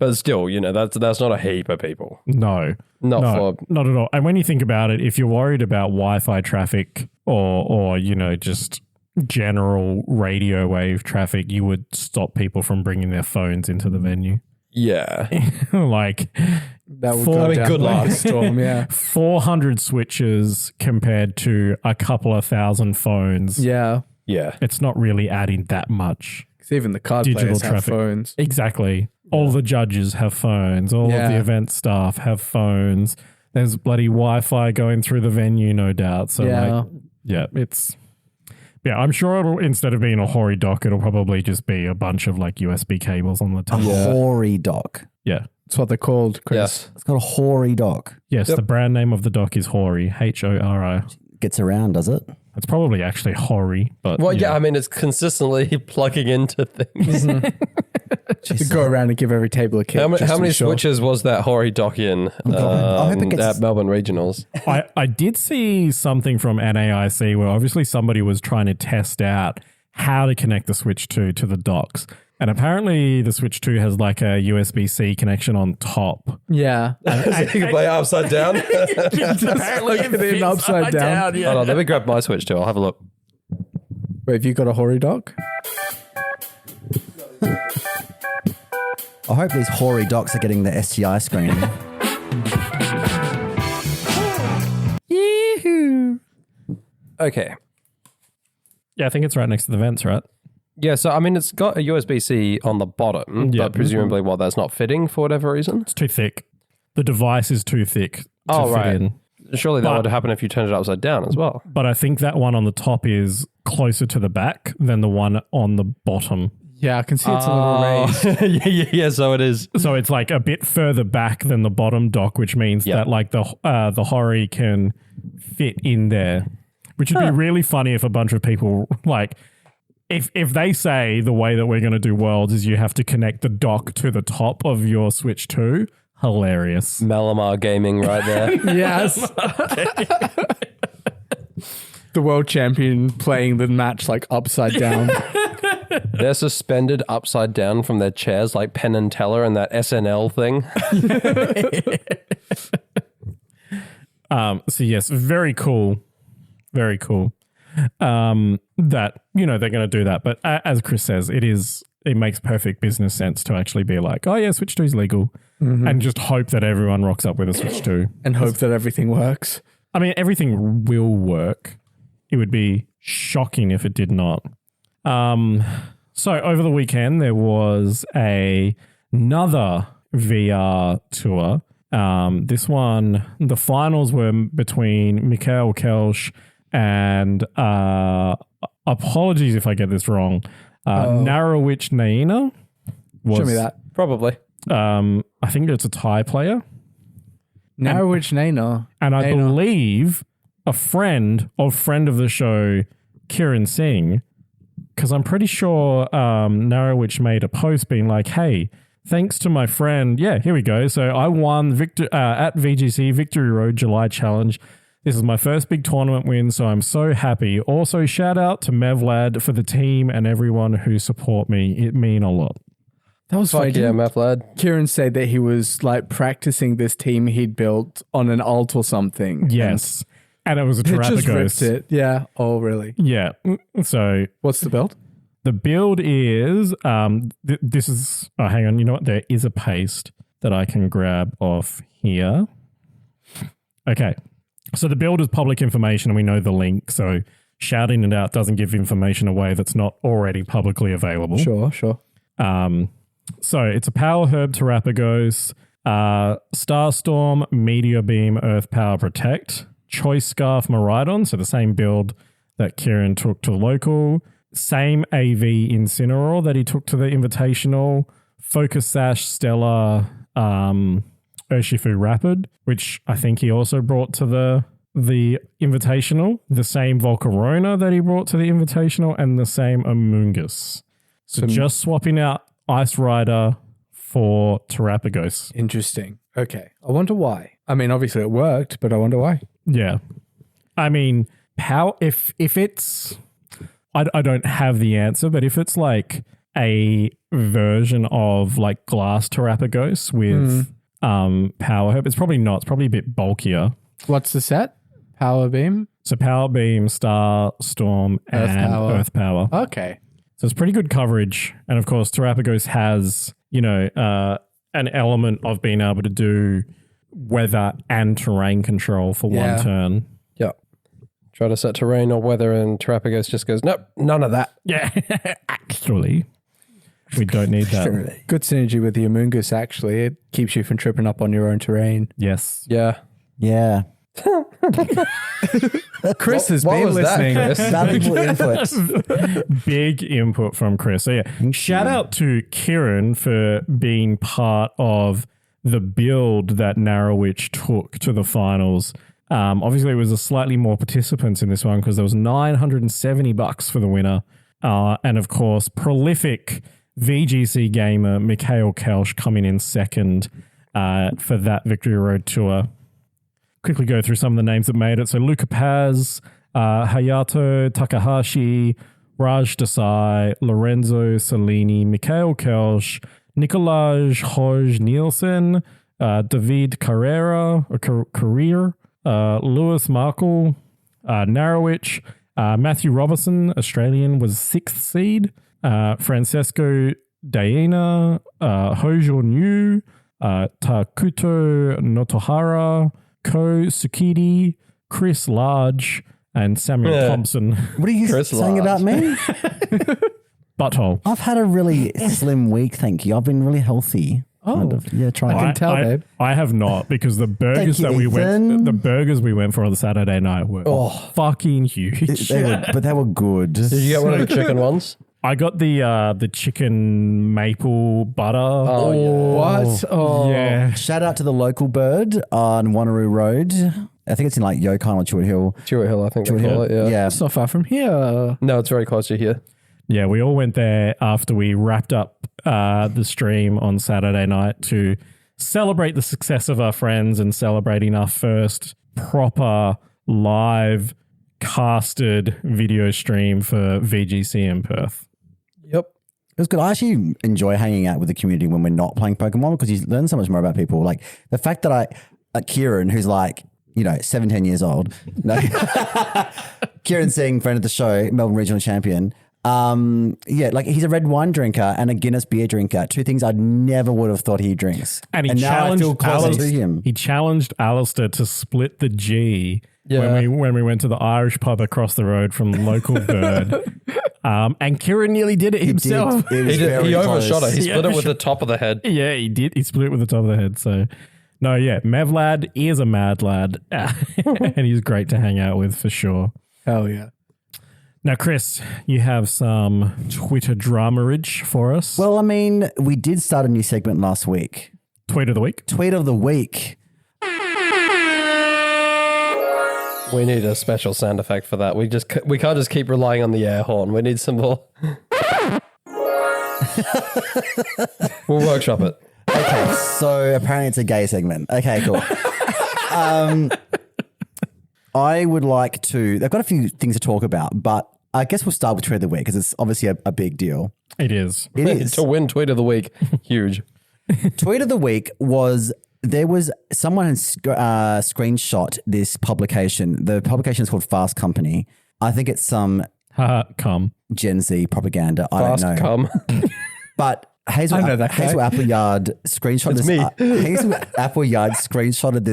S5: But still, that's not a heap of people.
S1: No. Not at all. And when you think about it, if you're worried about Wi-Fi traffic or just general radio wave traffic, you would stop people from bringing their phones into the venue.
S5: Yeah.
S1: Like
S3: that would go down
S5: good
S3: like
S5: luck.
S3: a storm, yeah.
S1: 400 switches compared to a couple of thousand phones.
S3: Yeah.
S5: Yeah.
S1: It's not really adding that much.
S3: Because even the card
S1: Digital
S3: players have
S1: traffic.
S3: phones.
S1: Exactly. All the judges have phones. All of the event staff have phones. There's bloody Wi-Fi going through the venue, no doubt. So, I'm sure it'll, instead of being a Hori dock, it'll probably just be a bunch of like USB cables on the top.
S4: Hori dock.
S1: Yeah.
S3: That's what they're called, Chris.
S5: Yes.
S4: It's got a Hori dock.
S1: Yes, the brand name of the dock is Hori, Hori.
S4: Gets around, does it?
S1: It's probably actually Hori, but
S5: Well, yeah, I mean, it's consistently plugging into things.
S3: To go around and give every table a kick.
S5: How
S3: just to
S5: many
S3: be sure.
S5: switches was that Hori dock in
S4: I hope it gets-
S5: at Melbourne Regionals?
S1: I did see something from NAIC where obviously somebody was trying to test out how to connect the Switch 2 to the docks. And apparently the Switch 2 has like a USB-C connection on top.
S3: Yeah.
S5: You can play it upside down.
S1: Apparently
S3: Look at it upside down.
S5: Hold on, let me grab my Switch too. I'll have a look.
S3: Wait, have you got a Hori dock?
S4: I hope these hoary docs are getting the STI screen.
S5: Okay.
S1: Yeah, I think it's right next to the vents, right?
S5: Yeah, so I mean, it's got a USB-C on the bottom,
S1: Yeah.
S5: but presumably, that's not fitting for whatever reason.
S1: It's too thick. The device is too thick to fit in.
S5: Surely that
S1: But-
S5: would happen if you turned it upside down as well.
S1: But I think that one on the top is closer to the back than the one on the bottom.
S3: Yeah, I can see it's a little raised.
S5: yeah, so it is.
S1: So it's like a bit further back than the bottom dock, which means
S5: Yeah.
S1: that like the Hori can fit in there, which would be really funny if a bunch of people like if they say the way that we're going to do Worlds is you have to connect the dock to the top of your Switch 2. Hilarious.
S5: Malamar Gaming right there.
S3: Yes. The world champion playing the match like upside down.
S5: They're suspended upside down from their chairs like Penn and Teller and that SNL thing.
S1: So yes, very cool. Very cool. That, you know, they're going to do that. But as Chris says, it makes perfect business sense to actually be like, oh yeah, Switch 2 is legal. And just hope that everyone rocks up with a Switch 2.
S3: And hope that everything works.
S1: I mean, everything will work. It would be shocking if it did not. So over the weekend, there was another VR tour. This one, the finals were between Mikhail Kelsch and apologies if I get this wrong, Narowich Naina.
S3: Show me that.
S5: Probably.
S1: I think it's a Thai player.
S3: Narowich Naina.
S1: And I believe a friend of the show, Kiran Singh, because I'm pretty sure Narowich made a post being like, hey, thanks to my friend. Yeah, here we go. So I won at VGC Victory Road July Challenge. This is my first big tournament win, so I'm so happy. Also, shout out to Mevlad for the team and everyone who support me. It mean a lot.
S3: That was funny.
S5: Fuck yeah, math lad.
S3: Kieran said that he was like practicing this team he'd built on an alt or something.
S1: Yes. And it was a
S3: And it just ripped
S1: Terrapagos.
S3: it. Yeah. Oh, really?
S1: Yeah. So
S3: What's the build?
S1: the build is, this is, oh, hang on. You know what? There is a paste that I can grab off here. Okay. So the build is public information and we know the link. So shouting it out doesn't give information away that's not already publicly available.
S3: Sure.
S1: So it's a Power Herb Terrapagos, Starstorm, Meteor Beam, Earth Power Protect, Choice Scarf Miraidon, so the same build that Kieran took to the local, same AV Incineroar that he took to the Invitational, Focus Sash, Stellar, Urshifu Rapid, which I think he also brought to the Invitational, the same Volcarona that he brought to the Invitational, and the same Amoonguss. So just swapping out Ice Rider for Terrapagos.
S3: Interesting. Okay. I wonder why. I mean, obviously it worked, but I wonder why.
S1: Yeah. I mean, how if it's I don't have the answer, but if it's like a version of like Glass Terrapagos with Power Herb, it's probably not. It's probably a bit bulkier.
S3: What's the set? Power Beam?
S1: So Power Beam, Star, Storm,
S3: Earth
S1: and
S3: Power.
S1: Earth Power.
S3: Okay.
S1: So it's pretty good coverage. And of course, Terrapagos has, you know, an element of being able to do weather and terrain control for one turn.
S5: Yeah. Try to set terrain or weather and Terrapagos just goes, nope, none of that.
S1: Yeah, actually, we don't need that.
S3: Good synergy with the Amoonguss, actually. It keeps you from tripping up on your own terrain.
S1: Yes.
S5: Yeah.
S4: Yeah.
S3: Chris has
S5: What
S3: been
S5: was that,
S3: listening.
S5: Chris?
S4: Valuable input.
S1: Big input from Chris. So yeah, shout out to Kieran for being part of the build that Narrowich took to the finals. Obviously, it was a slightly more participants in this one because there was $970 for the winner. And of course, prolific VGC gamer Mikhail Kelsch coming in second for that Victory Road tour. Quickly go through some of the names that made it. So Luca Paz, Hayato Takahashi, Raj Desai, Lorenzo Cellini, Mikhail Kelsch, Nikolaj Hoj Nielsen, David Carrera, Lewis Markle, Narrowich, Matthew Robertson, Australian, was 6th seed. Francesco Daena, Hojo New, Takuto Notohara, Ko Sukidi, Chris Large, and Samuel Thompson.
S4: What are you saying about me?
S1: Butthole.
S4: I've had a really slim week, thank you. I've been really healthy.
S3: Oh,
S4: yeah, try.
S3: I can tell, babe.
S1: I have not, because the burgers
S4: Thank you,
S1: the burgers we went for on the Saturday night were fucking huge.
S4: But they were good.
S5: Did you get one of the chicken ones?
S1: I got the chicken maple butter.
S5: Oh, yeah.
S3: What? Oh,
S1: Yeah.
S4: Shout out to the local bird on Wanneroo Road. I think it's in like Yukon or Chewett Hill.
S5: Chewett Hill, I think they call it. Yeah.
S3: It's not far from here.
S5: No, it's very close to here.
S1: Yeah, we all went there after we wrapped up the stream on Saturday night to celebrate the success of our friends and celebrating our first proper live casted video stream for VGC in Perth.
S5: Yep.
S4: It was good. I actually enjoy hanging out with the community when we're not playing Pokemon because you learn so much more about people. Like the fact that Kieran, who's like, 17 years old. No. Kieran Singh, friend of the show, Melbourne Regional Champion. Like he's a red wine drinker and a Guinness beer drinker. Two things I never would have thought he drinks.
S1: And he
S4: now I feel
S1: challenged
S4: closer to him.
S1: He challenged Alistair to split the G
S5: Yeah.
S1: when we went to the Irish pub across the road from local bird. And Kieran nearly did it himself.
S4: It was
S5: He
S4: very
S5: overshot
S4: close.
S5: it. He split it with the top of the head.
S1: Yeah, he did. He split it with the top of the head. So, no, yeah, Mevlad is a mad lad. And he's great to hang out with for sure.
S3: Hell yeah.
S1: Now, Chris, you have some Twitter dramarage for us.
S4: Well, I mean, we did start a new segment last week.
S1: Tweet of the week.
S4: Tweet of the week.
S5: We need a special sound effect for that. We can't just keep relying on the air horn. We need some more. We'll workshop it.
S4: Okay, so apparently it's a gay segment. Okay, cool. I would like to. I've got a few things to talk about, but I guess we'll start with Tweet of the Week because it's obviously a big deal.
S1: It is.
S4: It is.
S5: To win Tweet of the Week, huge.
S4: Tweet of the Week was someone had screenshot this publication. The publication is called Fast Company. I think it's some
S1: Come.
S4: Gen Z propaganda. I
S5: Fast
S4: don't know.
S5: come.
S4: But Hazel,
S3: I know that guy.
S4: Hazel Appleyard screenshotted
S5: It's
S4: this.
S5: me.
S4: Hazel Appleyard screenshotted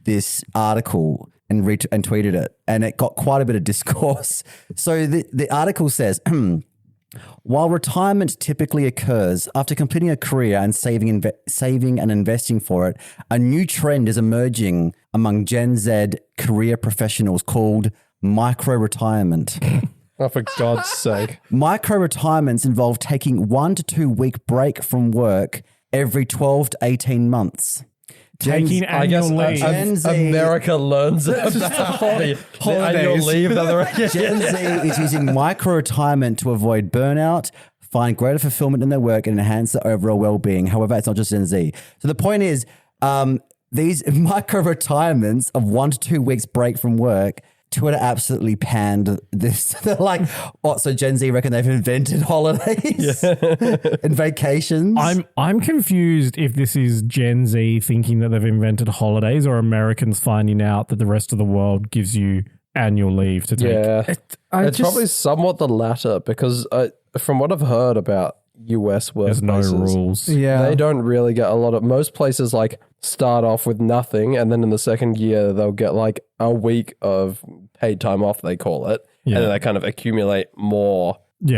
S4: this article and tweeted it, and it got quite a bit of discourse. So the article says, while retirement typically occurs after completing a career and saving and investing for it, a new trend is emerging among Gen Z career professionals called micro-retirement.
S5: Oh, for God's sake.
S4: Micro-retirements involve taking 1 to 2 week break from work every 12 to 18 months.
S1: Taking
S5: I guess
S1: annual leave.
S4: Gen Z-
S5: America learns about the annual leave.
S4: Gen Z is using micro-retirement to avoid burnout, find greater fulfillment in their work, and enhance their overall well-being. However, it's not just Gen Z. So the point is, these micro-retirements of 1 to 2 weeks break from work, Twitter absolutely panned this. They're like, what? So Gen Z reckon they've invented holidays and vacations?
S1: I'm confused if this is Gen Z thinking that they've invented holidays or Americans finding out that the rest of the world gives you annual leave to take.
S5: Yeah. It's probably somewhat the latter because from what I've heard about US
S1: There's
S5: workplaces,
S1: no rules.
S3: Yeah.
S5: they don't really get a lot of, most places like start off with nothing and then in the second year they'll get like a week of paid time off, they call it.
S1: Yeah.
S5: And then they kind of accumulate more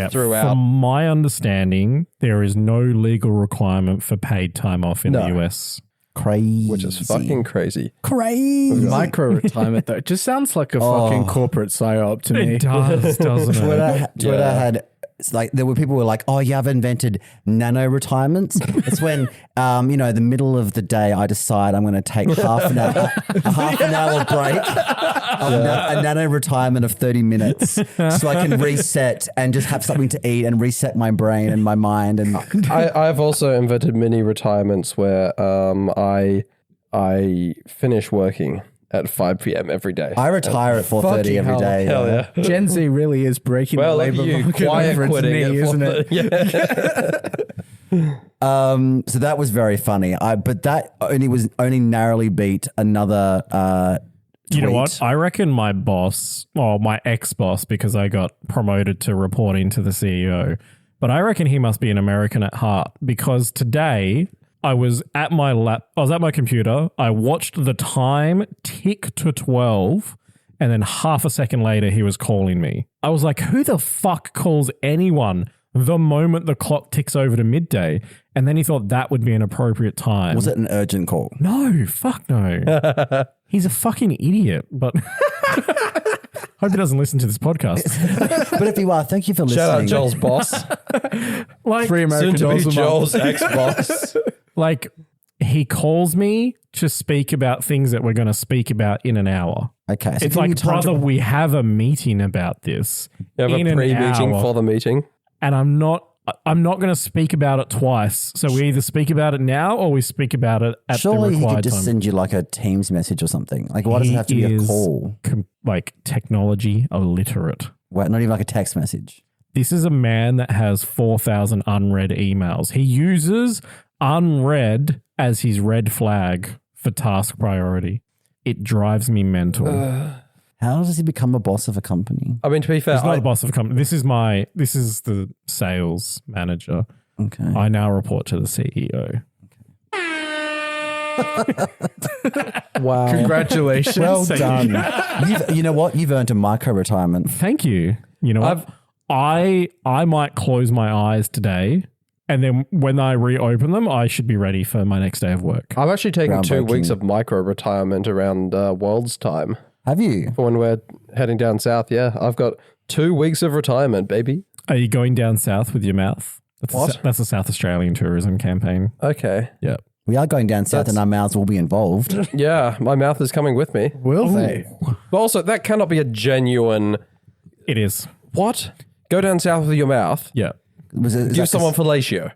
S5: throughout.
S1: From my understanding, there is no legal requirement for paid time off in the US.
S4: Crazy.
S5: Which is fucking crazy.
S4: crazy.
S3: Micro-retirement, though. It just sounds like a fucking corporate psyop to me.
S1: It does, doesn't it?
S4: Twitter had, it's like there were people who were like, oh yeah, I've invented nano retirements. It's when, the middle of the day, I decide I'm going to take half an hour break, a nano retirement of 30 minutes so I can reset and just have something to eat and reset my brain and my mind. And
S5: I've also invented mini retirements where I finish working at 5 p.m. every day.
S4: I retire at 4:30 every day.
S5: Hell yeah.
S3: Gen Z really is breaking the
S5: Look at
S3: labor
S5: you,
S3: market
S5: quiet
S3: over its
S5: quitting
S3: knee,
S5: at
S3: isn't it?
S5: 4:30. Yeah.
S4: So that was very funny. But that only narrowly beat another
S1: You know
S4: tweet.
S1: what? I reckon my boss, or my ex-boss, because I got promoted to reporting to the CEO, but I reckon he must be an American at heart, because today I was at my computer, I watched the time tick to 12, and then half a second later he was calling me. I was like, who the fuck calls anyone the moment the clock ticks over to midday? And then he thought that would be an appropriate time.
S4: Was it an urgent call?
S1: No, fuck no. He's a fucking idiot, but hope he doesn't listen to this podcast.
S4: But if you are, thank you for listening.
S5: Shout out Joel's boss.
S1: Like,
S3: $3 American
S5: Soon to be
S3: a month.
S5: Joel's ex-boss.
S1: like he calls me to speak about things that we're going to speak about in an hour.
S4: Okay. So
S1: It's
S4: can
S1: like,
S4: you time
S1: brother,
S4: to-
S1: we have a meeting about this.
S5: You have
S1: in
S5: a
S1: an
S5: pre-meeting
S1: hour,
S5: for the meeting.
S1: and I'm not going to speak about it twice. So we either speak about it now or we speak about it at
S4: Surely
S1: the
S4: he
S1: required
S4: could just
S1: time.
S4: send you like a Teams message or something. Like, why does it have to be a
S1: He is
S4: call?
S1: like technology illiterate.
S4: Wait, not even like a text message.
S1: This is a man that has 4,000 unread emails. He uses unread as his red flag for task priority. It drives me mental.
S4: How does he become a boss of a company?
S5: I mean, to be fair,
S1: He's not the boss of a company. This is the sales manager.
S4: Okay.
S1: I now report to the CEO.
S5: wow.
S3: Congratulations.
S4: Well
S1: Thank
S4: done. You know what? You've earned a micro retirement.
S1: Thank you. You know what? I might close my eyes today, and then when I reopen them, I should be ready for my next day of work.
S5: I've actually taken 2
S4: Groundbreaking.
S5: weeks of micro retirement around World's time
S4: Have you?
S5: for when we're heading down south. Yeah, I've got 2 weeks of retirement, baby.
S1: Are you going down south with your mouth?
S5: What?
S1: That's a South Australian tourism campaign.
S5: Okay.
S1: Yeah.
S4: We are going down south and our mouths will be involved.
S5: Yeah, my mouth is coming with me.
S3: Will they?
S5: But also, that cannot be a genuine.
S1: It is.
S5: What? Go down south with your mouth.
S1: Yeah.
S5: Give someone fellatio.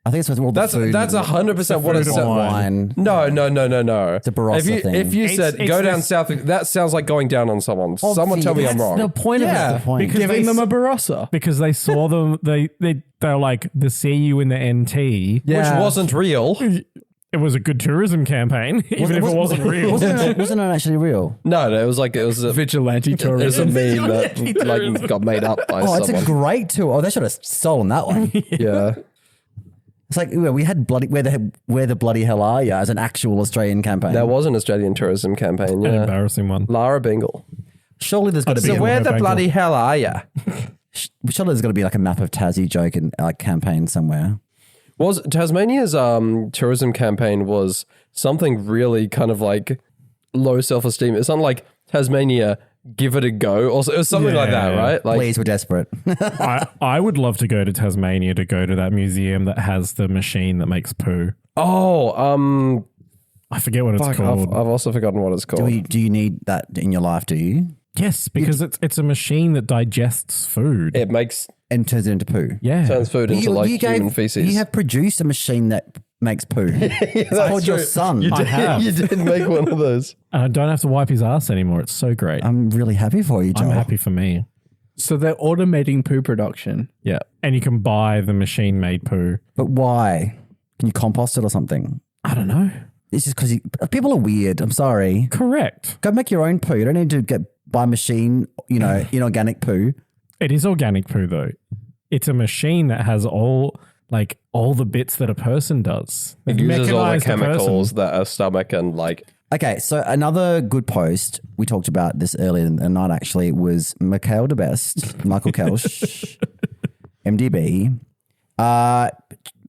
S4: I think it's with all the
S5: That's
S4: food.
S5: 100% what it
S1: food
S5: said.
S1: and
S4: wine.
S5: No. It's
S4: a Barossa thing.
S5: If you said
S1: it's
S5: go down
S1: this-
S5: south, that sounds like going down on someone. Someone tell me I'm wrong.
S1: The point
S3: Yeah.
S1: of it.
S4: the point.
S1: Because
S3: Giving
S1: they
S3: them a Barossa.
S1: because they saw them. They're like the CU in the NT.
S5: Which wasn't real.
S1: It was a good tourism campaign, even if it wasn't real.
S4: Wasn't it actually real?
S5: No, it was a
S3: Vigilante
S5: It's a
S3: tourism.
S5: meme that like got made up by
S4: Oh, it's
S5: someone.
S4: a great tour. Oh, they should have stolen that one.
S5: Yeah.
S4: It's like we had bloody where the bloody hell are you as an actual Australian campaign.
S5: That was an Australian tourism campaign,
S1: An
S5: yeah.
S1: embarrassing one.
S5: Lara Bingle.
S4: Surely there's got to be.
S1: So where the bloody
S5: hell are you?
S4: Surely there's got to be like a map of Tassie joke and like campaign somewhere.
S5: Was Tasmania's tourism campaign was something really kind of like low self-esteem. It's something like Tasmania, give it a go, or it was something like that,
S1: Yeah.
S5: right? Like,
S4: Please, we're desperate.
S1: I would love to go to Tasmania to go to that museum that has the machine that makes poo.
S5: oh,
S1: I forget what it's
S5: fuck,
S1: called.
S5: I've also forgotten what it's called.
S4: do you need that in your life? Do you?
S1: Yes, because it's a machine that digests food.
S5: It makes
S4: And turns it into poo.
S1: Yeah.
S5: turns food into like human feces.
S4: You have produced a machine that makes poo. It's called your son.
S5: You
S1: I
S5: did,
S1: have.
S5: you did make one of those.
S1: And I don't have to wipe his ass anymore. It's so great.
S4: I'm really happy for you, Joel.
S1: I'm happy for me.
S3: So they're automating poo production.
S1: Yeah. And you can buy the machine made poo.
S4: But why? Can you compost it or something?
S1: I don't know.
S4: It's just because people are weird. I'm sorry.
S1: Correct.
S4: Go make your own poo. You don't need to buy machine, inorganic poo.
S1: It is organic poo though. It's a machine that has all the bits that a person does.
S5: It
S1: They've
S5: uses all the
S1: mechanized a person.
S5: chemicals that a stomach and like.
S4: Okay, so another good post, we talked about this earlier in the night actually, was Michael Michael Kelsch, MDB,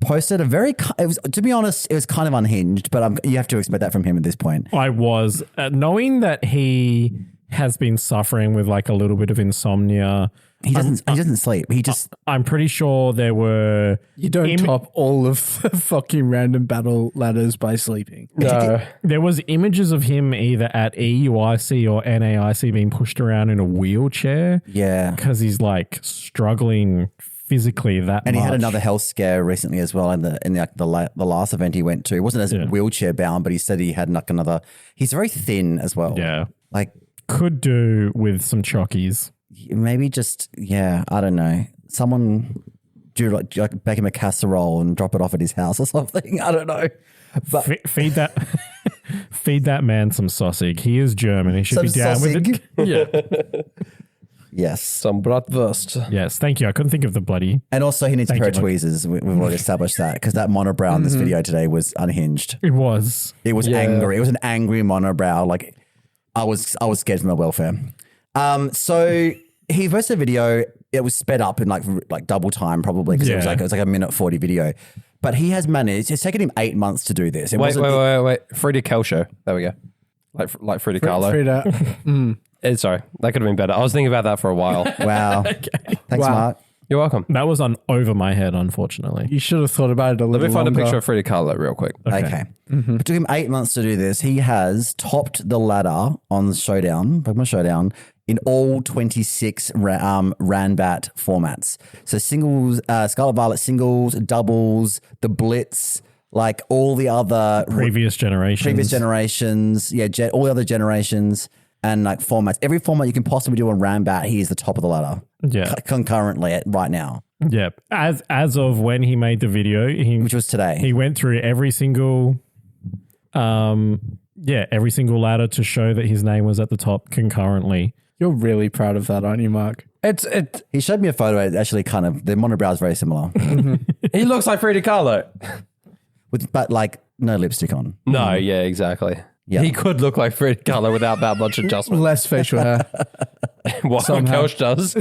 S4: posted to be honest, it was kind of unhinged, but you have to expect that from him at this point.
S1: I was knowing that he has been suffering with like a little bit of insomnia.
S4: He doesn't sleep. He just
S1: I'm pretty sure there were
S3: You don't top all of the fucking random battle ladders by sleeping.
S5: No.
S1: there was images of him either at EUIC or NAIC being pushed around in a wheelchair
S4: yeah.
S1: because he's like struggling physically that
S4: And
S1: much.
S4: he had another health scare recently as well in the last event he went to. It wasn't as wheelchair bound, but he said he had like another. He's very thin as well.
S1: Yeah.
S4: Like
S1: Could do with some chockies.
S4: maybe just I don't know. Someone do like bake him a casserole and drop it off at his house or something. I don't know. But
S1: Feed that feed that man some sausage. He is German. He should be down with it. Yeah.
S4: Yes.
S5: Some bratwurst.
S1: Yes. Thank you. I couldn't think of the bloody.
S4: And also he needs a
S1: Thank
S4: pair of
S1: you, Luke.
S4: tweezers. We've already established that because that monobrow in this video today was unhinged.
S1: It was.
S4: It was angry. It was an angry monobrow. Like I was scared for my welfare. So he posted a video. It was sped up in like double time probably because it was like a minute 40 video. But he has managed. It's taken him 8 months to do this.
S5: Wait. Frida Kahlo show. There we go. Like Frida Kahlo. Sorry, that could have been better. I was thinking about that for a while.
S4: Wow. Thanks, Mark.
S5: You're welcome.
S1: That was on over my head, unfortunately.
S3: You should have thought about it a little
S5: Let me find
S3: longer.
S5: a picture of Frida Kahlo real quick.
S4: Okay. It took him 8 months to do this. He has topped the ladder on Pokemon Showdown in all 26 Ranbat formats. So singles, Scarlet Violet singles, doubles, the Blitz, like all the other
S1: Previous generations.
S4: Yeah, all the other generations and like formats. Every format you can possibly do on Ranbat, he is the top of the ladder.
S1: Yeah.
S4: Concurrently right now.
S1: Yeah. As of when he made the video,
S4: Which was today.
S1: he went through every single every single ladder to show that his name was at the top concurrently.
S3: You're really proud of that, aren't you, Mark?
S4: He showed me a photo. It actually kind of, the monobrow is very similar.
S5: He looks like Frida Kahlo.
S4: But like no lipstick on.
S5: No, yeah, exactly.
S4: Yeah.
S5: He could look like Frida Kahlo without that much adjustment.
S3: Less facial hair.
S5: What Kelch does.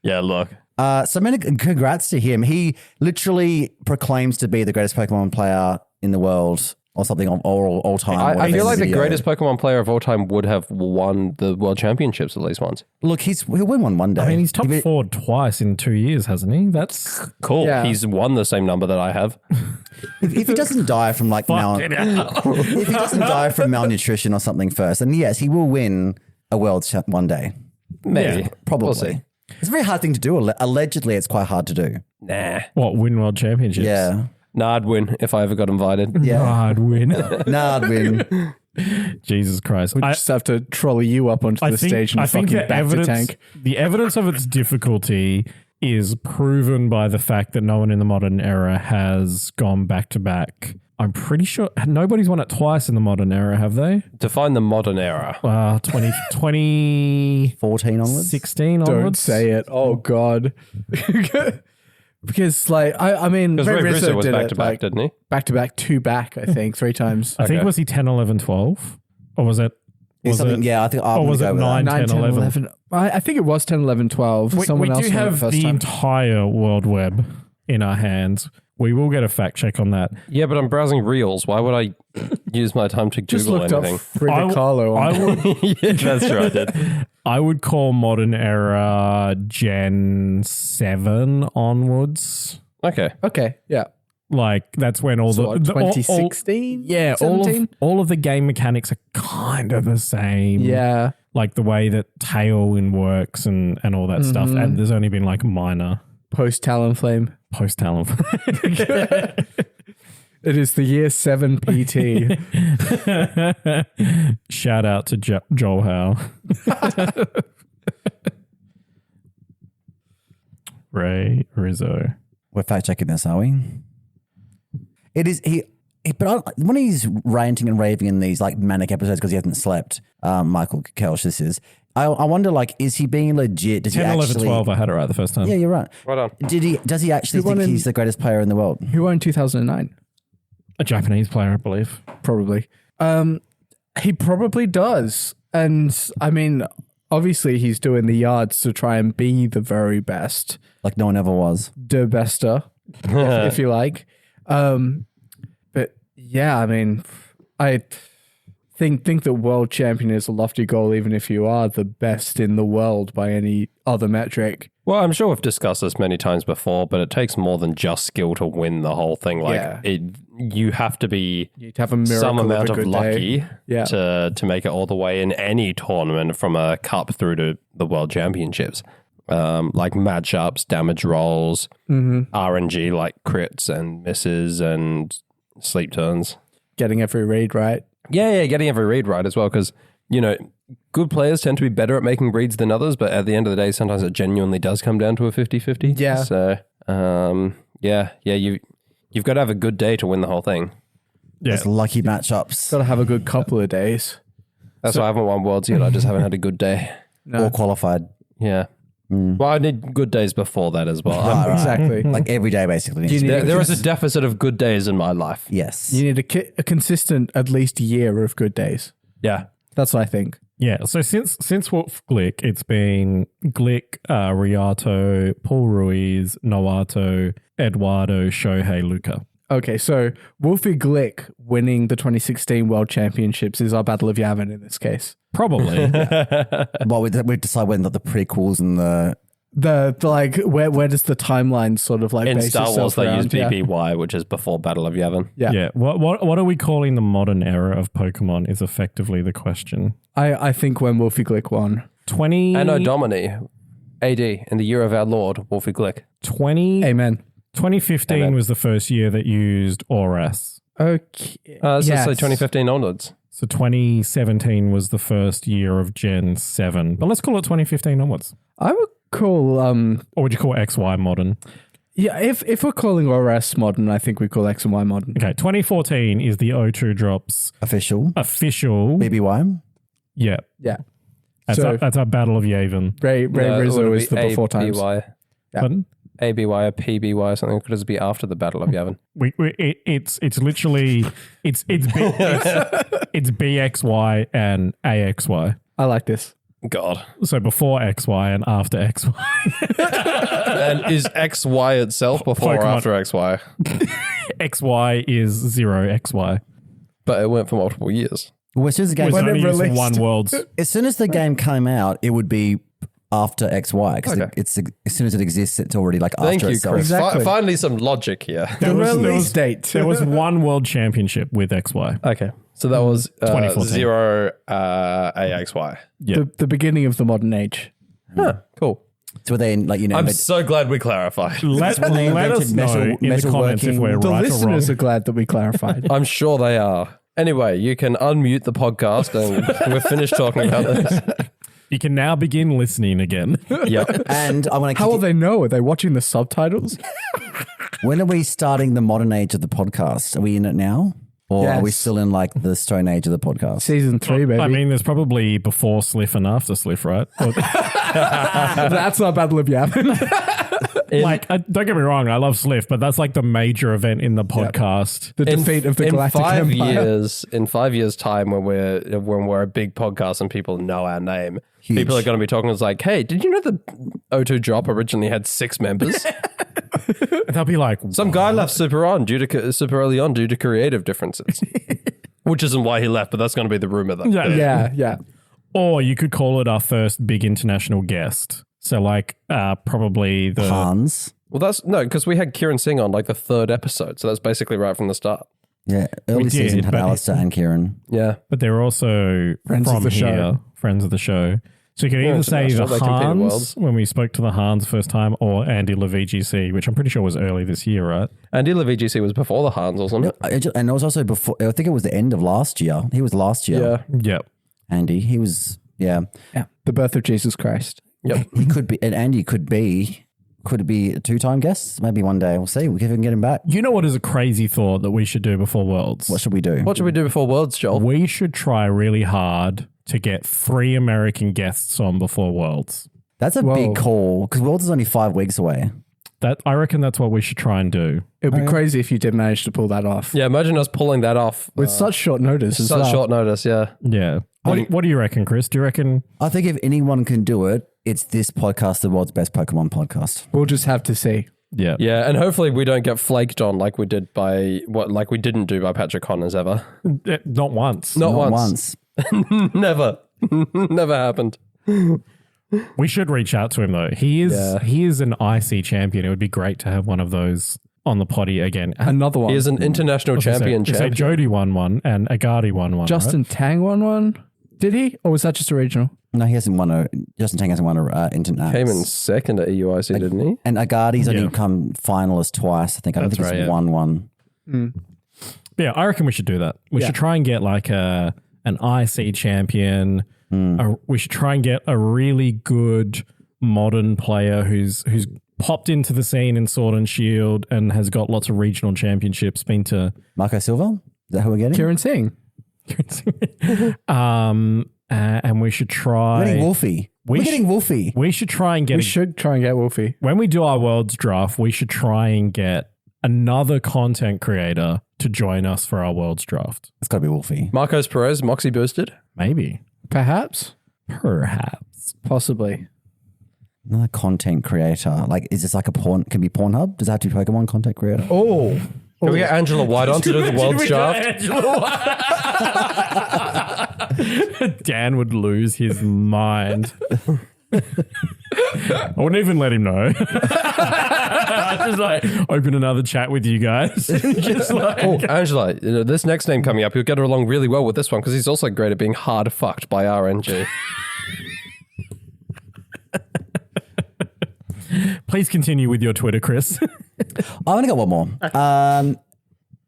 S5: Yeah, look.
S4: So many congrats to him. He literally proclaims to be the greatest Pokemon player in the world or something all time.
S5: I feel like the
S4: video.
S5: greatest Pokemon player of all time would have won the World Championships at least once.
S4: Look, he'll win one day.
S1: I mean, he's top 4 twice in 2 years, hasn't he? That's
S5: Cool.
S3: Yeah.
S5: He's won the same number that I have.
S4: if he doesn't die from like if he doesn't die from malnutrition or something first, then yes, he will win a world one day.
S5: Maybe.
S4: Yeah, probably.
S5: We'll see.
S4: It's a very hard thing to do. Allegedly, it's quite hard to do.
S5: Nah.
S1: win world championships.
S4: Yeah.
S5: Nah, I'd win if I ever got invited.
S4: Yeah.
S1: I'd win.
S4: Nah, I'd win.
S1: Jesus Christ.
S3: We just have to trolley you up onto the stage and fucking back to tank.
S1: The evidence of its difficulty is proven by the fact that no one in the modern era has gone back to back. I'm pretty sure nobody's won it twice in the modern era, have they?
S5: Define the modern era.
S4: 2014 onwards?
S1: 16 onwards?
S3: Don't say it. Oh, God. Because, like, I mean,
S5: Because Ray
S3: Rizzo
S5: Rizzo was
S3: did
S5: back
S3: it,
S5: to back,
S3: like,
S5: didn't he?
S3: back to back, 2 back, I think, 3 times.
S1: I think
S5: Okay.
S1: was he 10, 11, 12? Or was it?
S4: Yeah, I think I'm
S1: Or was
S4: gonna
S1: it
S4: go with
S1: 9,
S4: that.
S1: 10, 11?
S3: I think it was 10, 11, 12.
S1: We
S3: Someone else
S1: do
S3: won it
S1: have
S3: first
S1: the
S3: time.
S1: entire World Web in our hands. We will get a fact check on that.
S5: Yeah, but I'm browsing reels. Why would I use my time to
S3: Just
S5: Google
S3: looked
S5: anything?
S3: up Frida Kahlo.
S1: I would,
S5: Yeah, that's true, I did.
S1: I would call modern era Gen 7 onwards.
S5: Okay.
S3: Okay, yeah.
S1: Like that's when all
S3: So,
S1: the
S3: 2016?
S1: yeah,
S3: 17?
S1: all of the game mechanics are kind of the same.
S3: Yeah.
S1: Like the way that Tailwind works and all that stuff. And there's only been like minor
S3: Post Talonflame.
S1: post talent.
S3: It is the year 7 PT.
S1: Shout out to Joel Howe. Ray Rizzo.
S4: We're fact checking this, are we? It is when he's ranting and raving in these like manic episodes because he hasn't slept, Michael Kelch, this is. I wonder, like, is he being legit? Does
S1: 10,
S4: he
S1: 11,
S4: actually,
S1: 12, I had it right the first time.
S4: Yeah, you're right.
S5: Right on.
S4: Does he actually
S3: Who won
S4: think
S3: in-
S4: he's the greatest player in the world?
S3: Who won 2009?
S1: A Japanese player, I believe.
S3: Probably. He probably does. And I mean, obviously he's doing the yards to try and be the very best.
S4: Like no one ever was.
S3: The bester, if you like. But yeah, I mean, I think that world champion is a lofty goal, even if you are the best in the world by any other metric.
S5: Well, I'm sure we've discussed this many times before, but it takes more than just skill to win the whole thing. Like,
S3: Yeah.
S5: you have to be
S3: You'd have a miracle
S5: some amount
S3: a
S5: of
S3: good
S5: lucky
S3: day. Yeah.
S5: to make it all the way in any tournament from a cup through to the World Championships. like matchups, damage rolls, RNG like crits and misses and sleep turns.
S3: Getting every read right.
S5: Yeah, getting every read right as well, because, you know, good players tend to be better at making reads than others, but at the end of the day, sometimes it genuinely does come down to a 50-50.
S3: Yeah.
S5: So, you've got to have a good day to win the whole thing.
S1: Yeah.
S4: It's lucky matchups
S3: Got to have a good couple of days.
S5: That's why I haven't won Worlds yet. I just haven't had a good day.
S4: or qualified.
S5: Yeah. Well, I need good days before that as well.
S4: Right.
S3: Exactly.
S4: Like every day, basically.
S3: You need
S5: There is a deficit of good days in my life.
S4: Yes.
S3: You need a consistent at least year of good days.
S5: Yeah.
S3: That's what I think.
S1: Yeah, so since Wolf Glick, it's been Glick, Riato, Paul Ruiz, Noato, Eduardo, Shohei, Luca.
S3: Okay, so Wolfie Glick winning the 2016 World Championships is our Battle of Yavin in this case.
S1: Probably.
S4: Well, we decide when the prequels and the
S3: Like where does the timeline sort of like
S5: In
S3: base
S5: Star Wars,
S3: itself
S5: they
S3: around?
S5: use BBY, which is before Battle of Yavin.
S3: Yeah.
S1: Yeah. What are we calling the modern era of Pokemon is effectively the question.
S3: I think when Wolfie Glick won.
S1: 20...
S5: Anno Domini, AD, in the year of our Lord, Wolfie Glick.
S1: 2015
S3: Amen.
S1: was the first year that used ORAS.
S3: Okay.
S5: So
S3: Yes.
S5: 2015 onwards.
S1: So 2017 was the first year of Gen 7. But let's call it 2015 onwards.
S3: I would call
S1: Or would you call XY modern?
S3: yeah, if we're calling ORS modern, I think we call X and Y modern.
S1: Okay, 2014 is the O2 Drops
S4: official
S1: official.
S4: BBY.
S1: Yeah.
S3: Yeah.
S1: That's our Battle of Yavin.
S3: Ray
S5: No,
S3: Rizzo
S5: would it
S3: is the
S5: be
S3: before times.
S5: ABY,
S3: Yeah.
S1: Pardon?
S5: ABY or PBY or something? Could it be after the Battle of Yavin?
S1: It's literally it's BXY and AXY.
S3: I like this.
S5: God.
S1: So before XY and after XY.
S5: And is XY itself before or
S1: Pokemon.
S5: after XY?
S1: XY is 0XY.
S5: But it went for multiple years.
S4: Well, as soon as the game,
S1: It's
S3: When
S1: only
S3: it
S1: used for
S3: released.
S1: one world's.
S4: as soon as the game came out, it would be after XY because
S5: Okay.
S4: it's as soon as it exists, it's already like
S5: Thank
S4: after
S5: you,
S4: itself.
S5: Chris.
S3: Exactly.
S5: Finally, some logic here.
S3: The
S1: was- there
S3: release
S1: was-
S3: date.
S1: There was one world championship with XY.
S5: Okay. So that was
S1: 2014.
S5: 0 AXY.
S1: Yeah.
S3: the beginning of the modern age.
S5: Huh, cool.
S4: So then, like
S5: I'm so glad we clarified.
S1: Let
S4: when they
S1: us
S4: invented
S1: know in the comments if
S4: metalworking.
S1: we're
S3: The
S1: right or wrong.
S3: listeners are glad that we clarified.
S5: I'm sure they are. Anyway, you can unmute the podcast and we're finished talking about this.
S1: You can now begin listening again.
S5: Yep.
S4: and I want to.
S3: How will they know? Are they watching the subtitles?
S4: When are we starting the modern age of the podcast? Are we in it now, or are we
S3: Yes.
S4: still in like the stone age of the podcast?
S3: Season 3, baby.
S1: I mean, there's probably before Sliff and after Sliff, right? Or-
S3: that's our Battle of Yavin.
S1: don't get me wrong, I love Sliff, but that's like the major event in the podcast.
S3: The defeat of the
S5: in
S3: Galactic
S5: 5
S3: Empire.
S5: years, in 5 years' time, when we're a big podcast and people know our name, people are going to be talking. It's like, hey, did you know the O2 Drop originally had 6 members?
S1: And they'll be like,
S5: Some guy left super early on due to creative differences, which isn't why he left, but that's going to be the rumor. That
S3: Yeah.
S1: Or you could call it our first big international guest. So like probably the
S4: Hans.
S5: Well, that's no, because we had Kieran Singh on like the 3rd episode, so that's basically right from the start.
S4: Yeah, early
S1: did,
S4: season had
S1: but-
S4: Alistair and Kieran.
S5: Yeah,
S1: but they're also
S3: Friends of
S1: from
S3: the
S1: here,
S3: show.
S1: friends of the show. So you can either say the
S5: international, they compete at
S1: Hans
S5: Worlds.
S1: when we spoke to the Hans first time, or Andy LeVGC, which I'm pretty sure was early this year, right?
S5: Andy LeVGC was before the Hans, wasn't it?
S4: And it was also before. I think it was the end of last year. He was last year.
S5: Yeah.
S1: Yep.
S4: Andy. He was. Yeah,
S3: Yeah. The birth of Jesus Christ.
S5: Yep.
S4: he could be. And Andy could be. Could it be a 2-time guest? Maybe one day. We'll see. We can get him back.
S1: You know what is a crazy thought that we should do before Worlds?
S4: What should we do?
S5: What should we do before Worlds, Joel?
S1: We should try really hard to get 3 American guests on before Worlds.
S4: That's a
S3: Whoa.
S4: big call because Worlds is only 5 weeks away.
S1: I reckon that's what we should try and do.
S3: It would be crazy if you did manage to pull that off.
S5: Yeah, imagine us pulling that off
S3: With such short notice as
S5: such
S3: well.
S5: short notice. Yeah.
S1: Yeah. What do you reckon, Chris? Do you reckon?
S4: I think if anyone can do it, it's this podcast, the world's best Pokemon podcast.
S3: We'll just have to see.
S1: Yeah.
S5: Yeah, and hopefully we don't get flaked on like we didn't do by Patrick Connors ever.
S1: Not once.
S5: Not
S4: Not
S5: once.
S4: once.
S5: Never. Never happened.
S1: We should reach out to him though. He is an IC champion. It would be great to have one of those on the potty again.
S3: Another one.
S5: He is an international champion.
S1: So Jody won one and Agati won one.
S3: Justin Tang won one. Did he? Or was that just a regional?
S4: No, he hasn't won Justin Tang hasn't won a Internet.
S5: Came in second at EUIC, didn't he?
S4: And Agadi's only come finalist twice. I think. I don't think he's won one.
S1: Yeah, I reckon we should do that. We should try and get like an IC champion. We should try and get a really good modern player who's popped into the scene in Sword and Shield and has got lots of regional championships. Been to
S4: Marco Silva. Is that who we're getting?
S3: Kieran Singh.
S1: And we should try.
S4: We're getting Wolfie. We're getting Wolfie.
S1: We should try and get.
S3: We should try and get Wolfie.
S1: When we do our worlds draft, we should try and get another content creator to join us for our worlds draft.
S4: It's got to be Wolfie.
S5: Marcos Perez, Moxie boosted.
S1: Maybe.
S3: Perhaps. Possibly.
S4: Another content creator. Like, is this like can be Pornhub? Does it have to be Pokemon content creator?
S3: Oh.
S5: Can we get Angela White on to do the world's draft?
S1: Dan would lose his mind. I wouldn't even let him know. I'd just like open another chat with you guys. Just like,
S5: Angela, this next name coming up, you'll get along really well with this one because he's also great at being hard fucked by RNG.
S1: Please continue with your Twitter, Chris.
S4: I've only got one more.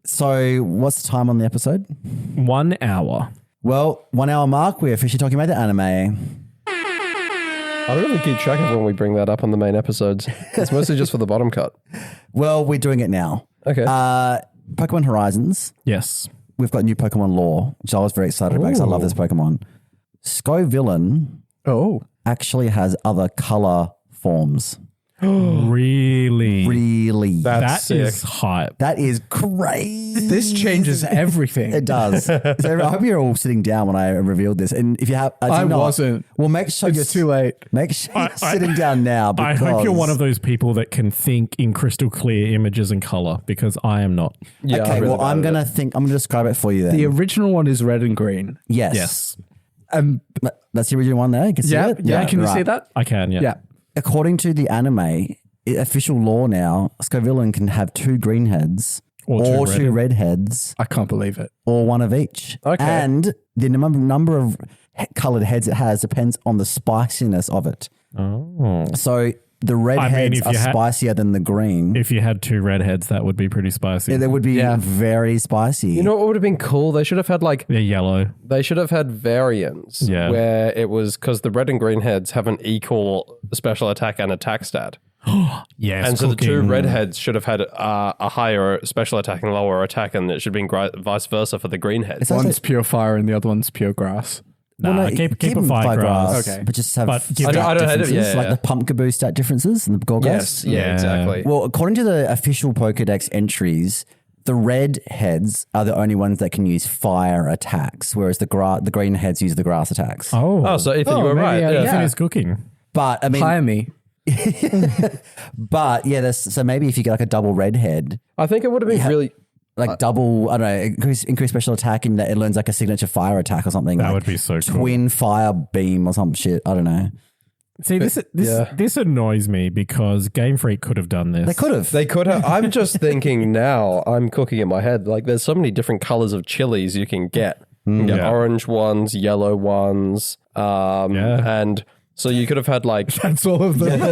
S4: So what's the time on the episode?
S1: 1 hour.
S4: Well, 1 hour mark. We're officially talking about the anime.
S5: I don't really keep track of when we bring that up on the main episodes. It's mostly just for the bottom cut.
S4: Well, we're doing it now.
S5: Okay.
S4: Pokemon Horizons.
S1: Yes.
S4: We've got new Pokemon lore, which I was very excited about because I love this Pokemon. Scovillain actually has other color forms.
S1: Really?
S4: Really.
S1: That
S5: sick.
S1: is hype.
S4: That is crazy.
S3: This changes everything.
S4: It does. So I hope you're all sitting down when I revealed this. And if you have,
S3: I wasn't.
S4: Well, make sure
S3: It's too late.
S4: Make sure you're sitting down now.
S1: I hope you're one of those people that can think in crystal clear images and color because I am not.
S5: Yeah,
S4: Okay, well, I'm going to describe it for you then.
S3: The original one is red and green.
S4: Yes.
S3: That's
S4: the original one there. You can see it?
S3: Yeah. Can you
S4: Right.
S3: see that?
S1: I can, yeah.
S3: Yeah.
S4: According to the anime, official law now, Scovillain can have 2 green heads
S1: Or two
S4: two red heads
S3: I can't believe it.
S4: or one of each.
S5: Okay.
S4: And the number of colored heads it has depends on the spiciness of it.
S1: Oh.
S4: So the red heads
S1: if
S4: are
S1: you had-
S4: spicier than the green.
S1: If you had 2 redheads, that would be pretty spicy.
S4: They would be very spicy.
S5: You know what would have been cool? They should have had
S1: They're yellow.
S5: They should have had variants where it was because the red and green heads have an equal special attack and attack stat.
S1: Yes.
S5: And so the 2
S1: cooking.
S5: red heads should have had a higher special attack and lower attack, and it should have been vice versa for the green heads.
S4: It's actually-
S3: One's pure fire and the other one's pure grass.
S1: Nah, keep a fire grass.
S3: Okay.
S4: But just have
S1: But give
S4: stat
S5: I don't hate it,
S4: differences,
S5: yeah,
S4: like
S5: yeah.
S4: the Pumpkaboo stat differences and the Gorgas.
S5: Yes, yeah, exactly.
S4: Well, according to the official Pokedex entries, the red heads are the only ones that can use fire attacks, whereas the green heads use the grass attacks.
S1: Oh.
S5: So Ethan, you were
S3: maybe,
S5: right.
S3: yeah.
S1: Ethan is cooking.
S4: But I mean,
S3: Hire me.
S4: but yeah, so maybe if you get like a double red head,
S5: I think it would have been really.
S4: like double, I don't know, increase special attack, and that it learns like a signature fire attack or something.
S1: That
S4: like
S1: would be so cool.
S4: Twin fire beam or some shit. I don't know.
S1: See, this annoys me because Game Freak could have done this.
S4: They could have.
S5: They could have. I'm just thinking now. I'm cooking in my head. Like, there's so many different colors of chilies you can get. You can get
S1: Yeah.
S5: orange ones, yellow ones, and so you could have had like
S3: That's all of them.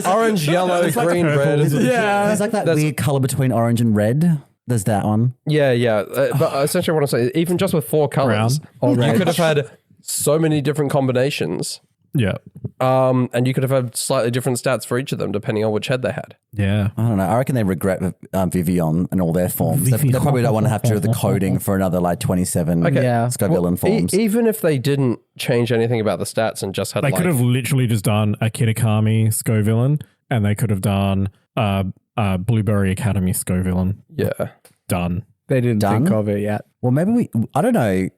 S5: orange, yellow, green, red.
S4: There's like that weird color between orange and red. There's that one.
S5: Yeah. But essentially, what I'm saying, even just with 4 colors, you could have had so many different combinations.
S1: Yeah.
S5: And you could have had slightly different stats for each of them depending on which head they had.
S1: Yeah.
S4: I don't know. I reckon they regret Vivian and all their forms. They probably don't want to have to do the coding for another like 27 Scovillain forms.
S5: Even if they didn't change anything about the stats and just had
S1: They could have literally just done a Kitakami Scovillain and they could have done Blueberry Academy Scovillain.
S5: Yeah.
S1: Done.
S3: They didn't
S4: Done?
S3: think of it yet.
S4: Well, maybe I don't know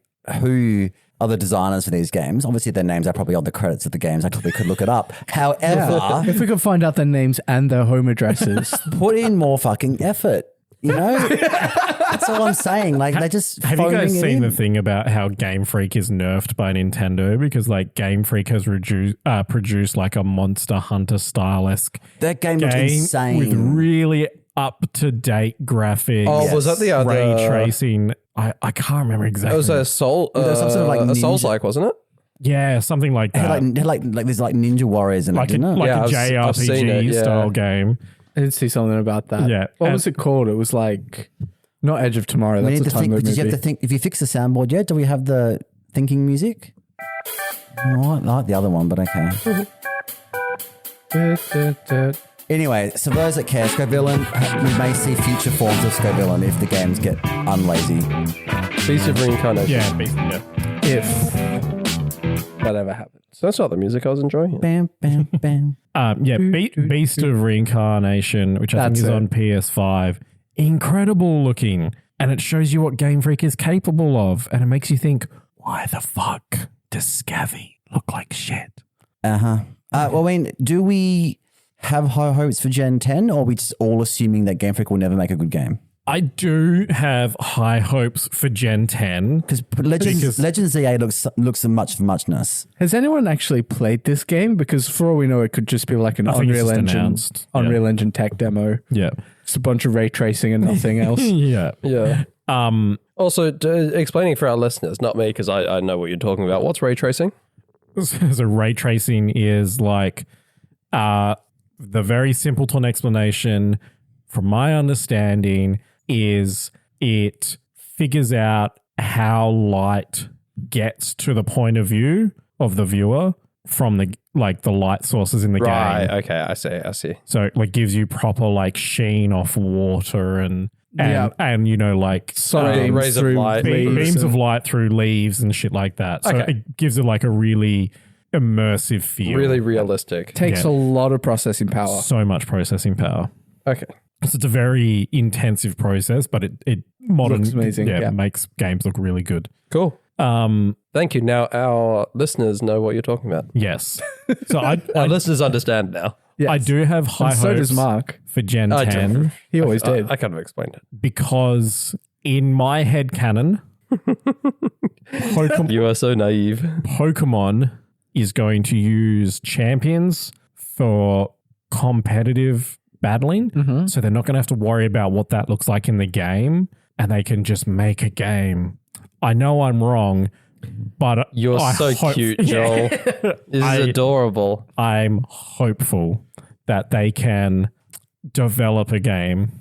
S4: who are the designers for these games. Obviously, their names are probably on the credits of the games. I probably could look it up. However,
S3: If we could find out their names and their home addresses.
S4: put in more fucking effort. You know, that's all I'm saying. Like they just
S1: Have you guys
S4: phoning it
S1: seen
S4: in.
S1: the thing about how Game Freak is nerfed by Nintendo because like Game Freak has produced like a Monster Hunter style-esque
S4: That game looks
S1: game
S4: insane.
S1: with really up-to-date graphics.
S5: Oh, was that the other
S1: ray tracing? I can't remember exactly.
S5: It was a soul,
S4: was some sort of like
S5: a
S4: ninja-
S5: Souls-like, wasn't it?
S1: Yeah, something like
S4: It
S1: that.
S4: had like there's like Ninja Warriors in
S1: like
S4: it, didn't it?
S5: Yeah,
S1: a
S5: I've seen it,
S1: JRPG
S5: yeah.
S1: style game.
S3: I did see something about that.
S1: Yeah.
S3: What
S1: And-
S3: was it called? It was like not Edge of Tomorrow.
S4: We
S3: That's
S4: need
S3: a
S4: to think.
S3: time loop
S4: Did you have
S3: movie.
S4: to think? If you fix the soundboard yet, do we have the thinking music? No, I like the other one, but okay. Anyway, so those that care, Scovillain, we may see future forms of Scovillain if the games get unlazy.
S5: Beast of Reincarnation.
S1: Yeah.
S3: If that ever happens.
S5: That's not the music I was enjoying.
S4: Bam, bam, bam.
S1: Beast of Reincarnation, which I think
S3: That's
S1: is
S3: it.
S1: on PS5. Incredible looking. And it shows you what Game Freak is capable of. And it makes you think, why the fuck does Scavvy look like shit?
S4: Well, I mean, do we have high hopes for Gen 10, or are we just all assuming that Game Freak will never make a good game?
S1: I do have high hopes for Gen 10.
S4: Because Legends ZA looks a muchness.
S3: Has anyone actually played this game? Because for all we know, it could just be like an
S1: I think it's
S3: Unreal
S1: just
S3: Engine,
S1: announced.
S3: Unreal Engine tech demo.
S1: Yeah.
S3: It's a bunch of ray tracing and nothing else.
S1: Yeah.
S5: Yeah. Also, explaining for our listeners, not me, because I know what you're talking about. What's ray tracing?
S1: So ray tracing is like the very simpleton explanation, from my understanding, is it figures out how light gets to the point of view of the viewer from the light sources in the
S5: Right.
S1: game.
S5: Okay. I see.
S1: So it like gives you proper like sheen off water and you know like
S3: Sunbeams
S5: rays of
S3: through
S5: light.
S3: leaves
S1: beams of
S3: and-
S1: light through leaves and shit like that. So
S5: Okay.
S1: it gives it like a really immersive feel.
S5: Really realistic.
S3: Takes
S1: Yeah.
S3: a lot of processing power.
S1: So much processing power.
S5: Okay.
S1: So it's a very intensive process, but it modern
S3: Looks amazing, yeah.
S1: makes games look really good.
S5: Cool. Thank you. Now our listeners know what you're talking about.
S1: Yes. So
S5: Our listeners understand now.
S3: Yes.
S1: I do have high
S3: And so
S1: hopes
S3: does Mark.
S1: for Gen
S5: I
S1: 10
S3: He always did.
S5: I kind of explained it.
S1: because in my head canon,
S5: You are so naive.
S1: Pokemon is going to use champions for competitive battling. So they're not going to have to worry about what that looks like in the game, and they can just make a game. I know I'm wrong, but
S5: You're
S1: I
S5: so
S1: hope-
S5: cute, Joel. This is adorable.
S1: I'm hopeful that they can develop a game.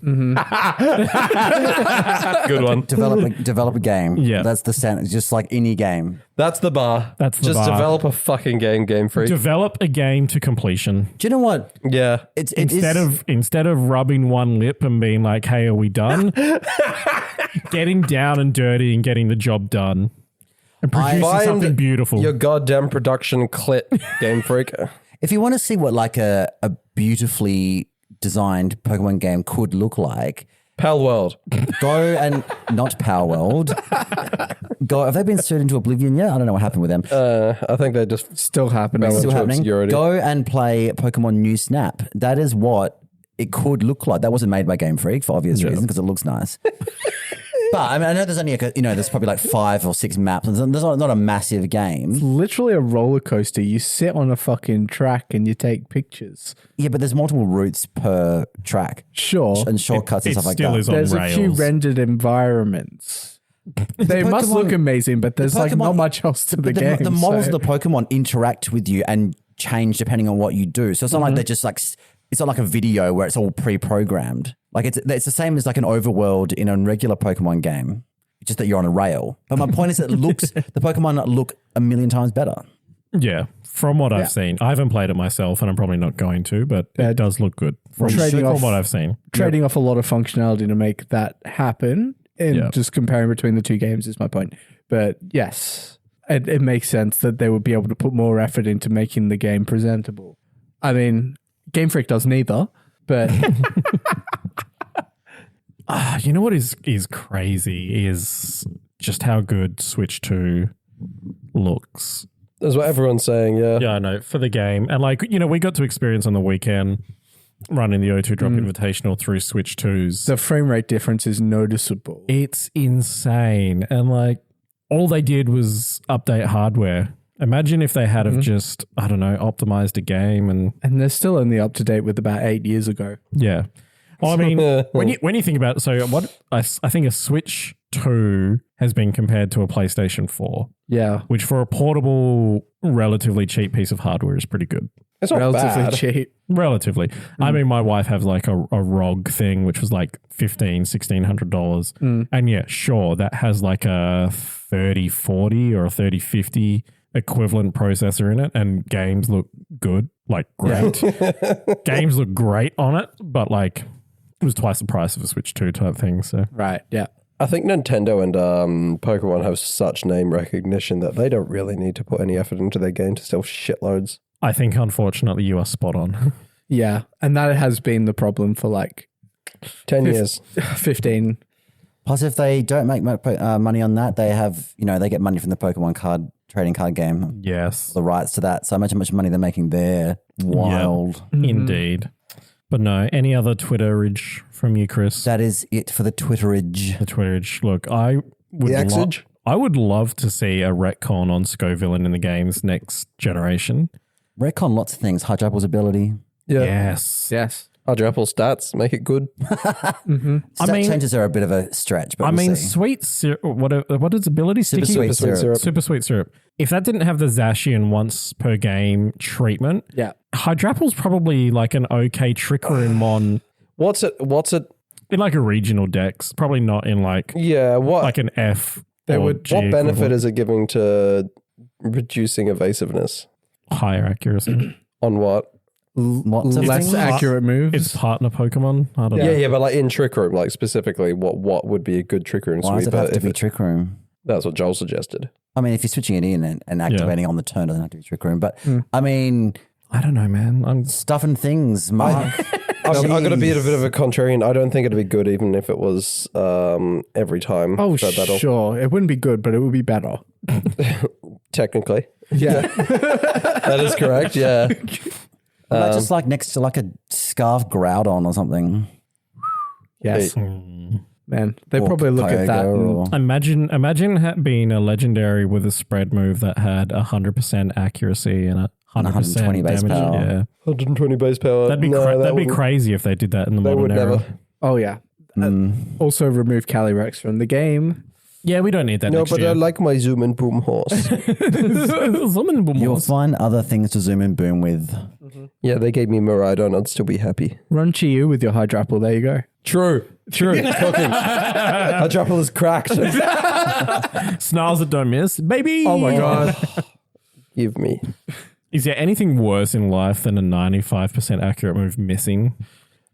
S5: Good one.
S4: Develop a game.
S1: Yeah.
S4: That's the standard. Just like any game.
S5: That's the bar.
S1: That's the
S5: Just
S1: bar.
S5: develop a fucking Game Freak.
S1: Develop a game to completion.
S4: Do you know what?
S5: Yeah.
S1: Instead of rubbing one lip and being like, "Hey, are we done?" Getting down and dirty and getting the job done and producing
S5: Find
S1: something beautiful.
S5: Your goddamn production clit, Game Freak.
S4: If you want to see what like a beautifully designed Pokemon game could look like,
S5: Pal World.
S4: go and not Power World. Go. Have they been sued into oblivion yet? I don't know what happened with them.
S5: I think they just
S3: Still happening.
S4: Still
S5: to
S4: happening.
S5: obscurity.
S4: Go and play Pokemon New Snap. That is what it could look like. That wasn't made by Game Freak for obvious reasons because it looks nice. But I mean, I know there's only there's probably like 5 or 6 maps. There's not a massive game.
S3: Literally a roller coaster. You sit on a fucking track and you take pictures.
S4: Yeah, but there's multiple routes per track
S3: Sure.
S4: and shortcuts and
S1: it
S4: stuff like
S1: still
S4: that.
S1: is on
S3: There's a few
S1: rails.
S3: rendered environments. They must
S4: Pokemon-
S3: look amazing, but there's like
S4: Pokemon-
S3: not much else to the
S4: But
S3: game.
S4: the models
S3: so-
S4: of the Pokemon interact with you and change depending on what you do. So it's not like they're just like, it's not like a video where it's all pre-programmed. Like it's the same as like an overworld in a regular Pokemon game, just that you're on a rail. But my point is that the Pokemon look a million times better.
S1: Yeah, from what I've seen. I haven't played it myself and I'm probably not going to, but it does look good from what I've seen.
S3: trading off a lot of functionality to make that happen and
S1: Yeah.
S3: just comparing between the two games is my point. But yes, it makes sense that they would be able to put more effort into making the game presentable. I mean, Game Freak does neither, but
S1: You know what is crazy is just how good Switch 2 looks.
S5: That's what everyone's saying, yeah.
S1: Yeah, I know, for the game. And like, we got to experience on the weekend running the O2 Drop Invitational through Switch 2s.
S3: the frame rate difference is noticeable.
S1: It's insane. And like, all they did was update hardware. Imagine if they had have just, I don't know, optimized a game and
S3: And they're still only up to date with about 8 years ago.
S1: yeah. Well, I mean, when you think about it, so what I think a Switch 2 has been compared to a PlayStation 4,
S3: Yeah.
S1: which for a portable, relatively cheap piece of hardware is pretty good.
S5: It's not
S3: Relatively
S5: bad.
S3: cheap.
S1: Relatively. I mean, my wife has like a ROG thing, which was like $1,600. And yeah, sure, that has like a 3040 or a 3050 equivalent processor in it, and games look good, like great. Games look great on it, but like it was twice the price of a Switch 2 type thing. So
S3: Right. Yeah.
S5: I think Nintendo and Pokemon have such name recognition that they don't really need to put any effort into their game to sell shitloads.
S1: I think, unfortunately, you are spot on.
S3: Yeah. And that has been the problem for like
S5: 10 years.
S3: 15.
S4: Plus, if they don't make money on that, they have, they get money from the Pokemon card trading card game,
S1: Yes,
S4: the rights to that. So imagine how much money they're making there. Wild.
S1: indeed. But no, any other Twitterage from you, Chris?
S4: That is it for the Twitterage.
S1: The Twitterage. Look, I would
S5: The Xage?
S1: I would love to see a retcon on Scovillain in the game's next generation.
S4: Retcon lots of things. Hydrapple's ability.
S5: Yeah.
S1: Yes.
S3: Yes.
S5: Hydropple stats, make it good.
S4: Stat changes are a bit of a stretch, but
S1: I
S4: we'll
S1: mean,
S4: see.
S1: sweet syrup. What is ability?
S4: Super
S1: Sticky?
S4: sweet syrup.
S1: Super sweet syrup. If that didn't have the Zacian once per game treatment,
S3: Yeah.
S1: Hydrapple's probably like an okay trick room mon
S5: What's it?
S1: in like a regional dex. Probably not in like
S5: Yeah, what
S1: like an F.
S3: They
S1: or
S3: would-
S1: G
S5: what benefit
S1: equivalent.
S5: is it giving to reducing evasiveness?
S1: Higher accuracy?
S5: On what?
S4: Lots of
S3: Less
S4: things.
S3: accurate moves.
S1: It's partner Pokemon. I don't know.
S5: Yeah, but like in Trick Room, like specifically, what would be a good Trick Room
S4: Why does it
S5: sweeper?
S4: have to
S5: if
S4: be
S5: it-
S4: Trick Room?
S5: That's what Joel suggested.
S4: I mean, if you're switching it in and activating on the turn, it doesn't have to be Trick Room. But I mean,
S1: I don't know, man. I'm
S4: stuff and things, Mark.
S5: I've got to be a bit of a contrarian. I don't think it'd be good even if it was every time.
S3: Oh,
S5: So that'll-
S3: sure. It wouldn't be good, but it would be better.
S5: Technically.
S3: Yeah.
S5: That is correct, yeah.
S4: That's just like next to like a scarf Groudon or something.
S3: Yes. Man, they
S4: Or
S3: probably look at that.
S4: Kyogre
S3: And,
S4: or-
S1: imagine being a legendary with a spread move that had 100% accuracy and
S4: 120
S1: 100%
S4: base
S1: damage.
S4: power.
S1: Yeah,
S5: 120 base power.
S1: that'd be
S5: No, that
S1: that'd be
S5: wouldn't-
S1: crazy if they did that in the
S5: They would
S1: modern era.
S5: never.
S3: oh, yeah. Also remove Calyrex from the game.
S1: Yeah, we don't need that
S5: No,
S1: next
S5: but
S1: year.
S5: I like my zoom and boom horse.
S4: You'll find other things to zoom and boom with.
S5: Yeah, they gave me Miraidon. I'd still be happy.
S3: Run Chi-Yu with your Hydrapple. There you go.
S5: True. Cooking. Hydropple is cracked.
S1: Snarls that don't miss, baby.
S3: Oh, my God.
S5: Give me.
S1: Is there anything worse in life than a 95% accurate move missing?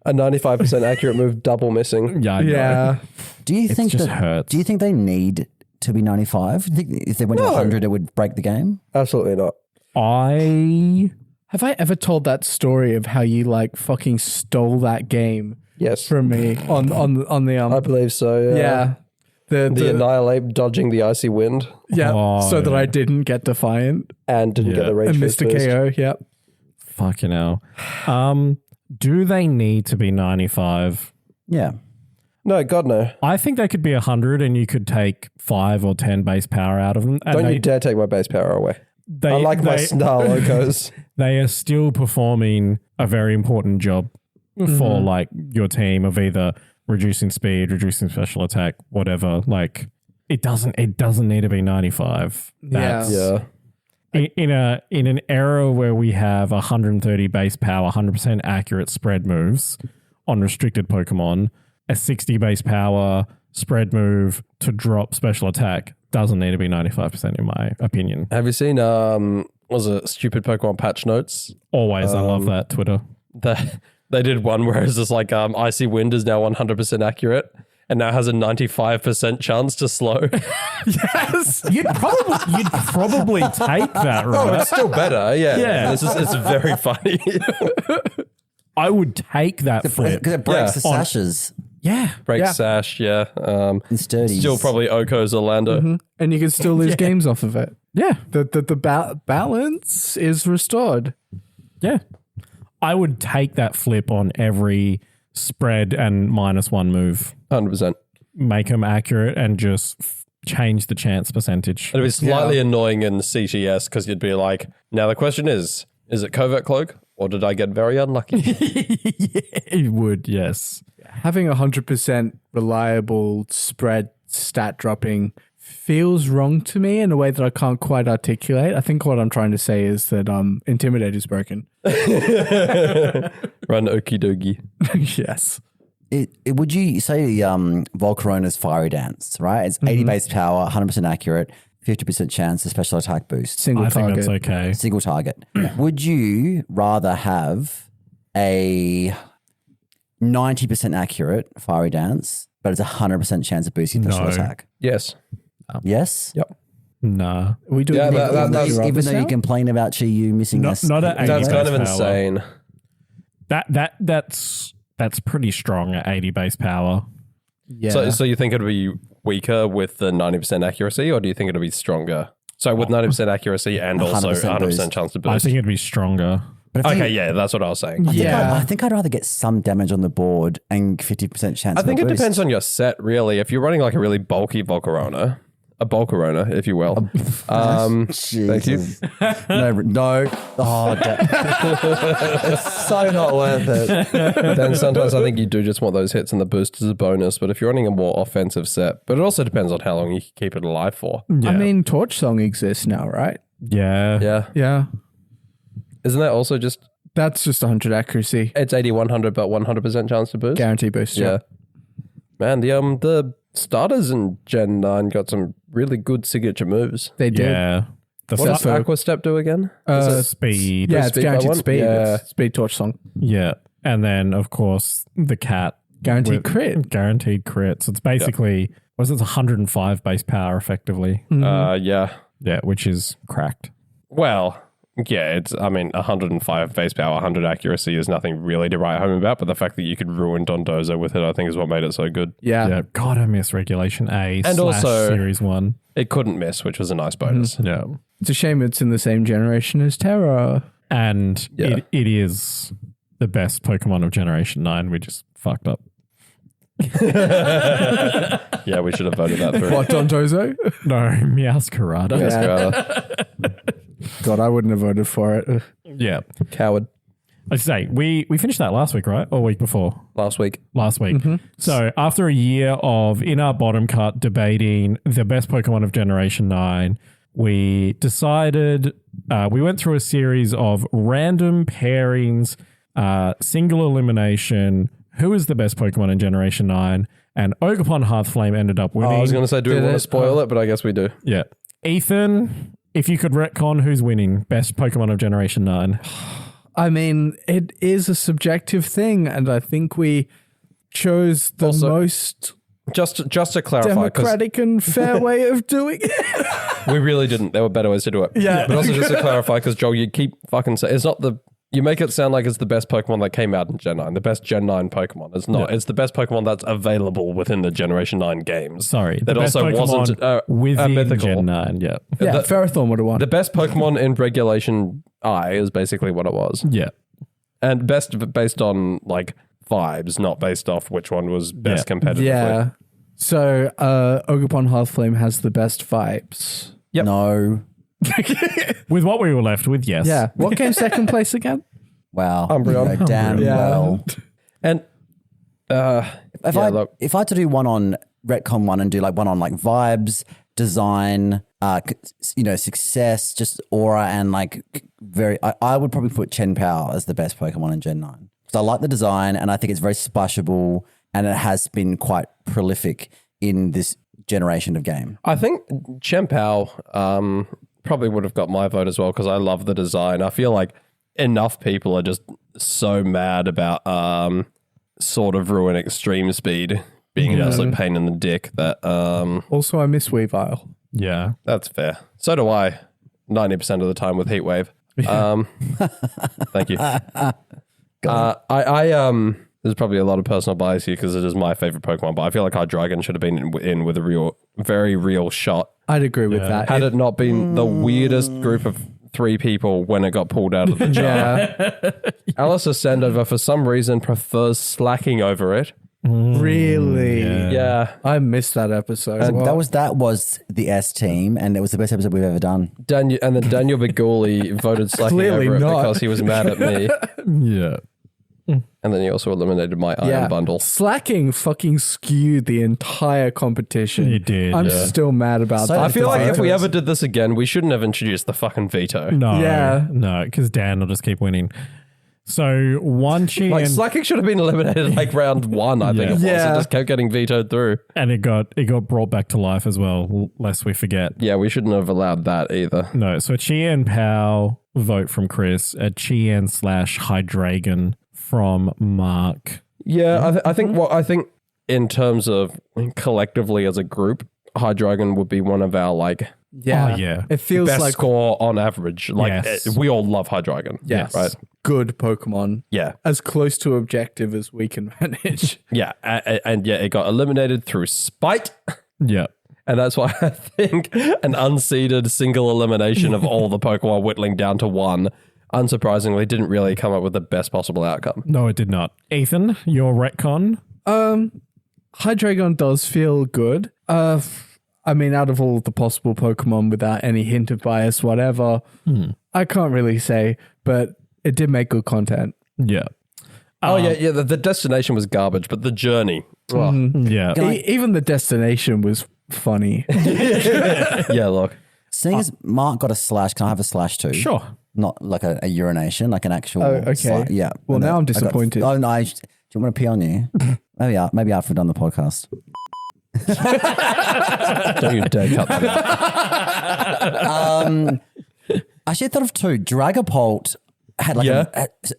S5: A 95% accurate move, double missing.
S1: Yeah, I know.
S3: Yeah.
S4: Do you think
S1: just
S4: that?
S1: hurts.
S4: Do you think they need to be 95? Do you think if they went to 100, it would break the game?
S5: Absolutely not.
S3: Have I ever told that story of how you like fucking stole that game
S5: Yes.
S3: from me on the
S5: I believe so.
S3: yeah.
S5: The Annihilate dodging the icy wind
S3: yeah,
S1: Oh,
S3: so that
S1: yeah.
S3: I didn't get Defiant
S5: and didn't get the rage
S3: and
S5: fist
S3: Mr.
S5: boost.
S3: KO. Yeah.
S1: Fucking hell. Do they need to be 95?
S4: Yeah.
S5: No, God no.
S1: I think they could be 100 and you could take 5 or 10 base power out of them. And
S5: Don't you dare take my base power away. I like my Snarl locos.
S1: They are still performing a very important job for like your team of either reducing speed, reducing special attack, whatever. Like it doesn't need to be 95. That's,
S5: Yeah.
S1: in an era where we have 130 base power, 100% accurate spread moves on restricted Pokemon, a 60 base power spread move to drop special attack doesn't need to be 95% in my opinion.
S5: Have you seen was it stupid Pokemon patch notes?
S1: Always, I love that Twitter.
S5: They did one where it's just like icy wind is now 100% accurate and now has a 95% chance to slow.
S1: Yes, you'd probably take that, right?
S5: It's still better, yeah.
S1: Yeah.
S5: It's very funny.
S1: I would take that flip.
S4: Because it breaks
S5: Yeah.
S4: the sashes
S1: Yeah,
S5: Break
S3: Yeah.
S5: sash, yeah.
S4: and sturdies.
S5: Still probably Oko's Orlando.
S3: And you can still lose games off of it.
S1: yeah,
S3: The balance is restored.
S1: yeah. I would take that flip on every spread and -1 move.
S5: 100%.
S1: Make them accurate and just change the chance percentage.
S5: It'd be slightly annoying in CTS because you'd be like, now the question is it Covert Cloak or did I get very unlucky?
S1: It would, yes.
S3: having 100% reliable spread stat dropping feels wrong to me in a way that I can't quite articulate. I think what I'm trying to say is that Intimidate is broken.
S5: Run okie dokie.
S3: Yes.
S4: Would you say Volcarona's Fiery Dance, right? It's 80 base power, 100% accurate, 50% chance of special attack boost.
S3: Single
S1: I
S3: target.
S1: think that's okay.
S4: Single target. Would you rather have a 90% accurate Fiery Dance, but it's a 100% chance of boosting special
S1: No.
S4: attack?
S5: Yes.
S4: Yes?
S5: Yep.
S1: Nah.
S3: We do
S5: Yeah, that's-
S4: Even though you complain about Chi-Yu missing
S1: Not-
S4: this.
S1: not at 80
S5: That's kind of
S1: base power.
S5: insane.
S1: That's pretty strong at 80 base power.
S3: Yeah.
S5: So you think it'll be weaker with the 90% accuracy, or do you think it'll be stronger? So with 90% accuracy and also
S4: 100%
S5: 100%
S4: boost.
S5: chance to
S1: I
S5: boost.
S1: think it'd be stronger.
S4: But I think,
S5: Okay, yeah, that's what I was saying.
S3: Yeah.
S4: I think I'd rather get some damage on the board and 50% chance
S5: I
S4: of a
S5: think it
S4: boost.
S5: depends on your set, really. If you're running like a really bulky Volcarona, a Bulkarona, if you will. Thank you.
S4: Jesus. No. Oh, it's so not worth it.
S5: Then sometimes I think you do just want those hits and the boost as a bonus. But if you're running a more offensive set, but it also depends on how long you can keep it alive for.
S1: Yeah.
S3: I mean, Torch Song exists now, right?
S1: yeah.
S5: Yeah.
S3: Yeah.
S5: Isn't that also just,
S3: That's just 100 accuracy.
S5: it's 80, 100, but 100% chance to boost?
S3: Guarantee boost.
S5: Yeah. Man, the starters in Gen 9 got some really good signature moves.
S3: They did.
S1: Yeah. The
S5: What does
S1: start-
S5: Aqua Step do again?
S1: speed.
S3: Yeah, it's
S5: speed by
S3: guaranteed
S5: one?
S3: speed.
S5: Yeah.
S3: It's speed Torch Song.
S1: Yeah. And then, of course, the cat.
S3: Guaranteed
S1: with-
S3: crit.
S1: Guaranteed crit. So it's basically, was it 105 base power effectively?
S5: Yeah.
S1: Yeah, which is cracked.
S5: Well, yeah, 105 base power, 100 accuracy is nothing really to write home about, but the fact that you could ruin Dondozo with it, I think, is what made it so good.
S3: Yeah.
S1: Yeah. God, I miss Regulation A
S5: And
S1: /
S5: also-
S1: Series 1.
S5: It couldn't miss, which was a nice bonus.
S1: Yeah.
S3: It's a shame it's in the same generation as Terra.
S1: And
S5: Yeah.
S1: it is the best Pokemon of Generation 9. We just fucked up.
S5: Yeah, we should have voted that through.
S3: What, Dondozo?
S1: No, Meowscarada.
S5: Yes,
S3: Yeah.
S5: Carla.
S3: God, I wouldn't have voted for it.
S1: Yeah.
S5: Coward.
S1: I say, we finished that last week, right? Or week before?
S5: Last week.
S1: Last week. So after a year of in our bottom cut debating the best Pokemon of Generation 9, we decided, we went through a series of random pairings, single elimination, who is the best Pokemon in Generation 9, and Ogerpon Hearthflame ended up winning.
S5: I was going to say, do we
S3: Did
S5: want to
S3: it?
S5: spoil it? But I guess we do.
S1: Yeah. Ethan, if you could retcon who's winning best Pokemon of Generation 9.
S3: I mean, it is a subjective thing, and I think we chose the
S5: Also-
S3: most
S5: Just to clarify, because
S3: democratic and fair way of doing it.
S5: we really didn't. There were better ways to do it.
S3: Yeah.
S5: But also just to clarify, because Joel, you keep fucking saying, it's not the, you make it sound like it's the best Pokemon that came out in Gen 9, the best Gen 9 Pokemon. It's not.
S1: Yeah.
S5: It's the best Pokemon that's available within the Generation 9 games.
S1: Sorry.
S5: That
S1: the best
S5: also
S1: Pokemon
S5: wasn't a
S1: within
S5: mythical.
S1: Gen 9. Yeah.
S3: Yeah,
S5: The-
S3: Ferrothorn would have won.
S5: The best Pokemon in Regulation I is basically what it was.
S1: Yeah.
S5: And best based on like vibes, not based off which one was best competitively.
S3: Yeah. So, Ogerpon Hearthflame has the best vibes.
S5: Yep.
S4: No.
S1: With what we were left with, yes.
S3: Yeah. What came second place again?
S4: Wow.
S5: Umbreon.
S4: No, damn
S3: Yeah.
S4: well.
S5: And
S4: If
S5: Yeah,
S4: I
S5: look.
S4: if I had to do one on retcon one and do like one on like vibes, design, success, just aura, and like I would probably put Chen Pao as the best Pokemon in Gen 9. So I like the design, and I think it's very splashable, and it has been quite prolific in this generation of game.
S5: I think Chempao probably would have got my vote as well because I love the design. I feel like enough people are just so mad about sort of ruin extreme speed being an absolute pain in the dick that
S3: Also, I miss Weavile.
S1: Yeah.
S5: that's fair. So do I 90% of the time with Heatwave. Thank you. There's probably a lot of personal bias here because it is my favorite Pokemon, but I feel like Hydreigon should have been in with a very real shot.
S3: I'd agree with that.
S5: Had it not been the weirdest group of 3 people when it got pulled out of the jar.
S3: Yeah.
S5: Alistair Sandover, for some reason, prefers slacking over it.
S3: Really?
S5: Yeah.
S3: I missed that episode.
S4: That was the S team, and it was the best episode we've ever done.
S5: And then Daniel Biguli voted slacking
S3: Clearly
S5: over it
S3: not.
S5: because he was mad at me.
S1: Yeah.
S5: And then he also eliminated my iron bundle.
S3: Slacking fucking skewed the entire competition.
S1: It did.
S3: I'm still mad about
S4: So
S3: that.
S5: I feel like if we ever did this again, we shouldn't have introduced the fucking veto.
S1: No, because Dan will just keep winning. So one Chi
S5: Like
S1: and
S5: slacking should have been eliminated like round 1, I think it was. It just kept getting vetoed through.
S1: it got brought back to life as well, lest we forget.
S5: Yeah, we shouldn't have allowed that either.
S1: No, so Chi and Pow vote from Chris, a Chi and / Hydreigon from Mark.
S5: Yeah, I think in terms of collectively as a group, Hydreigon would be one of our like
S3: Yeah.
S1: Oh, yeah.
S3: It feels
S5: best
S3: like
S5: score on average. Like
S1: Yes.
S5: we all love Hydreigon.
S3: yes,
S5: Right.
S3: good Pokemon.
S5: Yeah.
S3: As close to objective as we can manage.
S5: Yeah. And it got eliminated through spite.
S1: Yeah.
S5: And that's why I think an unseeded single elimination of all the Pokemon whittling down to 1, unsurprisingly, didn't really come up with the best possible outcome.
S1: No, it did not. Ethan, your retcon?
S3: Hydreigon does feel good. I mean, out of all the possible Pokemon without any hint of bias, whatever, I can't really say, but it did make good content.
S1: Yeah.
S5: Yeah. The destination was garbage, but the journey.
S1: Yeah.
S3: Even the destination was funny.
S5: Yeah, look.
S4: Seeing as Mark got a slash, can I have a slash too?
S1: Sure.
S4: Not like a urination, like an actual.
S3: Oh, okay.
S4: Yeah.
S3: Well,
S4: And
S3: now I'm
S4: I got-
S3: disappointed.
S4: oh no! Do you want to pee on you? Maybe after we've done the podcast.
S5: Don't you dare cut that out.
S4: Actually, I thought of 2. Dragapult had like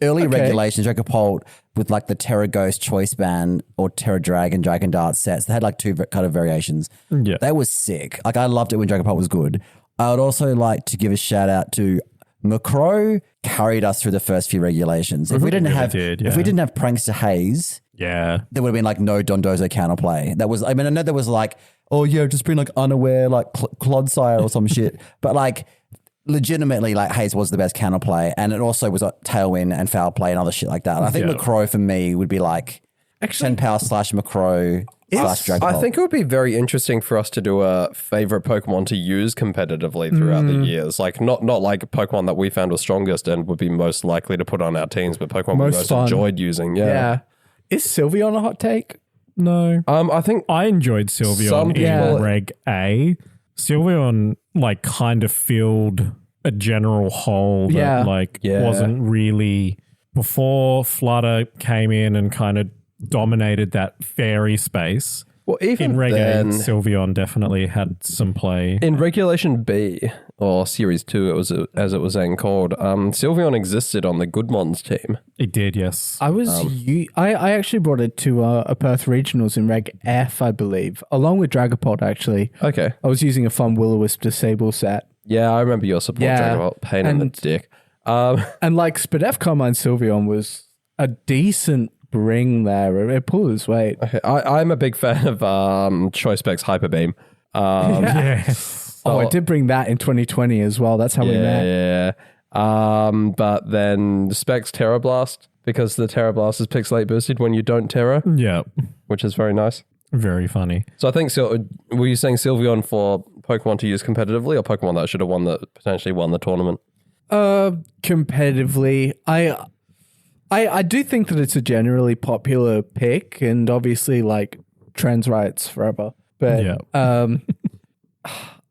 S4: early regulations. Dragapult with like the Terra Ghost Choice Band or Terra Dragon, Dragon Dart sets. They had like 2 kind of variations.
S1: Yeah.
S4: They was sick. Like I loved it when Dragapult was good. I would also like to give a shout out to Macro. Carried us through the first few regulations. If we didn't
S1: Really
S4: have,
S1: did,
S4: if we didn't have Prankster Haze,
S1: Yeah.
S4: there would have been like no Dondozo counterplay. That was, I mean, I know there was like, oh yeah, just being like unaware, like Clodsire or some shit. But like legitimately, like Haze was the best counterplay. And it also was like Tailwind and Foul Play and other shit like that. And I think Macro for me would be like 10 power / Macro / Dragapult.
S5: I think it would be very interesting for us to do a favorite Pokemon to use competitively throughout the years. Like not like Pokemon that we found was strongest and would be most likely to put on our teams, but Pokemon we most
S3: fun.
S5: enjoyed using.
S3: Yeah. Is Sylveon a hot take?
S1: No.
S5: I think
S1: I enjoyed Sylveon
S5: Some
S1: in
S3: people-
S1: Reg A. Sylveon like kind of filled a general hole that wasn't really before Flutter came in and kind of dominated that fairy space.
S5: well, even
S1: In Reg A,
S5: then,
S1: Sylveon definitely had some play.
S5: in Regulation B or Series 2, it was as it was then called. Sylveon existed on the Goodmons team.
S1: It did, yes.
S3: I actually brought it to a Perth Regionals in Reg F, I believe, along with Dragapult, actually.
S5: Okay.
S3: I was using a fun Will-O-Wisp Disable set.
S5: Yeah, I remember your support.
S3: Yeah.
S5: Dragapult. Pain in the
S3: And-
S5: dick.
S3: And like Spadef Carmine Sylveon was a decent bring there. It pulled his weight.
S5: Okay, I'm a big fan of Choice Specs Hyper Beam.
S1: Yes.
S3: Oh, I did bring that in 2020 as well. That's how we met.
S5: Yeah. But then Specs Terra Blast, because the Terra Blast is pixelate boosted when you don't Terra,
S1: Yeah.
S5: which is very nice.
S1: Very funny.
S5: So I think, were you saying Sylveon for Pokemon to use competitively or Pokemon that should have potentially won the tournament?
S3: Competitively, I do think that it's a generally popular pick, and obviously like trends rights forever. But
S1: Yeah.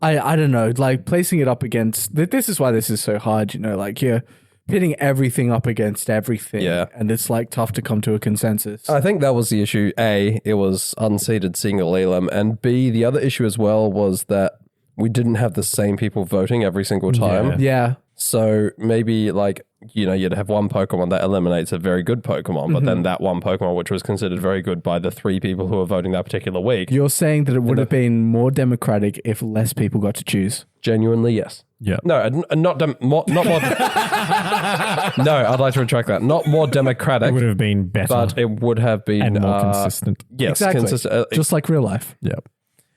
S3: I don't know, like placing it up against this is why this is so hard, you know, like you're pitting everything up against everything.
S5: Yeah.
S3: And it's like tough to come to a consensus.
S5: I think that was the issue. A, it was unseeded single elim, and B, the other issue as well was that we didn't have the same people voting every single time.
S3: Yeah.
S5: So maybe like, you know, you'd have one Pokemon that eliminates a very good Pokemon, but then that one Pokemon, which was considered very good by the 3 people who were voting that particular week.
S3: You're saying that it would have been more democratic if less people got to choose.
S5: Genuinely, yes.
S1: Yeah.
S5: No, not more. No, I'd like to retract that. Not more democratic,
S1: It would have been better
S5: but it would have been
S1: and more consistent.
S5: Yes,
S3: Exactly.
S5: consistent.
S3: Just like real life.
S1: Yeah.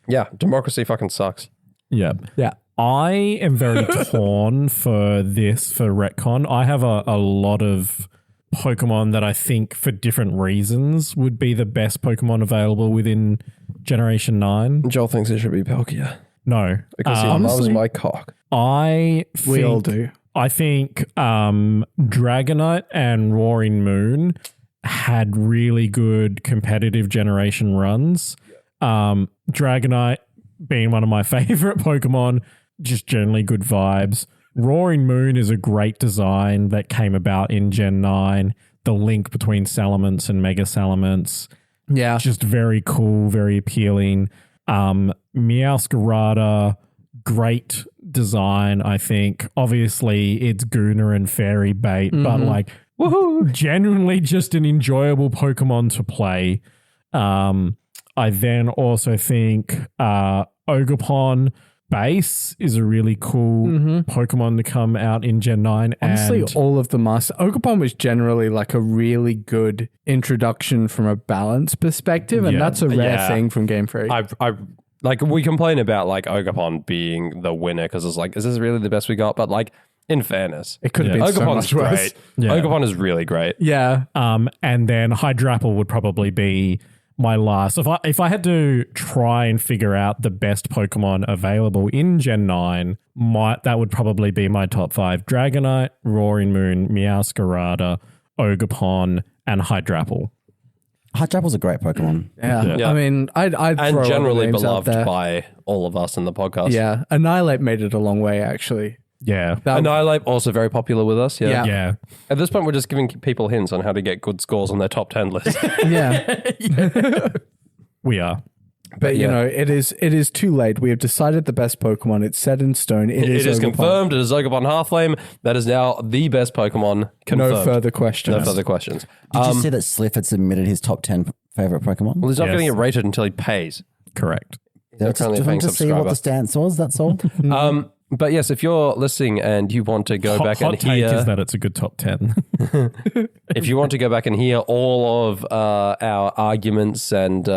S5: Yeah, democracy fucking sucks.
S1: Yeah.
S3: Yeah.
S1: I am very torn for retcon. I have a lot of Pokemon that I think for different reasons would be the best Pokemon available within Generation 9.
S5: Joel thinks it should be Palkia
S1: No.
S5: because he loves my cock.
S1: I think,
S3: We all do.
S1: I think Dragonite and Roaring Moon had really good competitive generation runs. Dragonite being one of my favorite Pokemon, just generally good vibes. Roaring Moon is a great design that came about in Gen 9. The link between Salamence and Mega Salamence.
S3: Yeah.
S1: Just very cool, very appealing. Meowscarada, great design, I think. Obviously, it's Gooner and Fairy bait, but like, woohoo, genuinely just an enjoyable Pokemon to play. I then also think Ogerpon base is a really cool Pokemon to come out in Gen 9.
S3: Honestly,
S1: and
S3: all of the master Ogerpon was generally like a really good introduction from a balance perspective, and that's a rare thing from Game Freak.
S5: I like, we complain about like Ogerpon being the winner because it's like, is this really the best we got? But like, in fairness,
S3: it could have been so
S5: Ogerpon's
S3: much worse.
S5: great. Yeah. Ogerpon is really great.
S3: Yeah.
S1: And then Hydrapple would probably be my last. If I had to try and figure out the best Pokemon available in Gen 9, that would probably be my top 5. Dragonite, Roaring Moon, Meowscarada, Ogerpon, and Hydrapple.
S4: Hydrapple's a great Pokemon.
S3: Yeah. I mean, I'd
S5: and
S3: throw
S5: generally
S3: names out
S5: beloved
S3: there.
S5: by all of us in the podcast.
S3: Yeah. Annihilate made it a long way, actually.
S1: Yeah.
S5: Annihilate, also very popular with us. Yeah.
S1: Yeah.
S5: At this point, we're just giving people hints on how to get good scores on their top 10 list.
S3: Yeah.
S1: We are.
S3: But, you know, it is too late. We have decided the best Pokemon. It's set in stone. It is Ogerpon.
S5: Confirmed. It is Ogerpon Halflame. That is now the best Pokemon. Confirmed.
S3: No further questions.
S5: No further questions.
S4: Did you see that Sliff had submitted his top 10 favorite Pokemon?
S5: Well, he's not
S1: Yes.
S5: going to get rated until he pays.
S1: Correct.
S5: They're
S4: Just
S5: currently a paying
S4: to see what
S5: subscriber.
S4: the stance was, that's all.
S5: But yes, if you're listening and you want to go back
S1: Hot
S5: and
S1: take
S5: hear,
S1: is that it's a good top 10.
S5: if you want to go back and hear all of our arguments and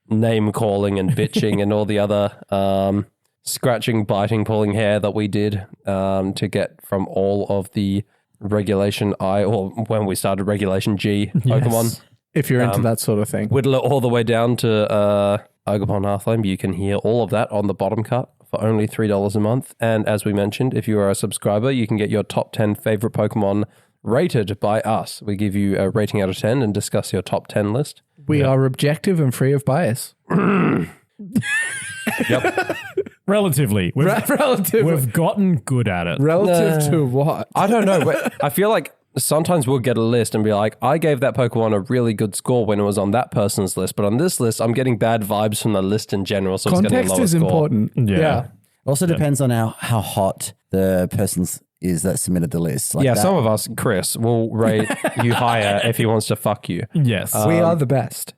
S5: name calling and bitching and all the other scratching, biting, pulling hair that we did to get from all of the Regulation I, or when we started Regulation G Pokemon,
S3: If you're into that sort of thing.
S5: whittle it all the way down to Ogerpon Halflame, you can hear all of that on the bottom cut for only $3 a month. And as we mentioned, if you are a subscriber, you can get your top 10 favorite Pokemon rated by us. We give you a rating out of 10 and discuss your top 10 list.
S3: We are objective and free of bias.
S5: Yep.
S1: Relatively. We've gotten good at it.
S3: Relative to what?
S5: I don't know. I feel like sometimes we'll get a list and be like, I gave that Pokemon a really good score when it was on that person's list, but on this list, I'm getting bad vibes from the list in general. So it's getting a
S3: Context
S5: lower
S3: is
S5: score.
S3: important.
S1: Yeah.
S4: Also depends on how hot the person's is that submitted the list. Like
S5: Yeah,
S4: that.
S5: some of us, Chris, will rate you higher if he wants to fuck you.
S1: Yes.
S3: We are the best.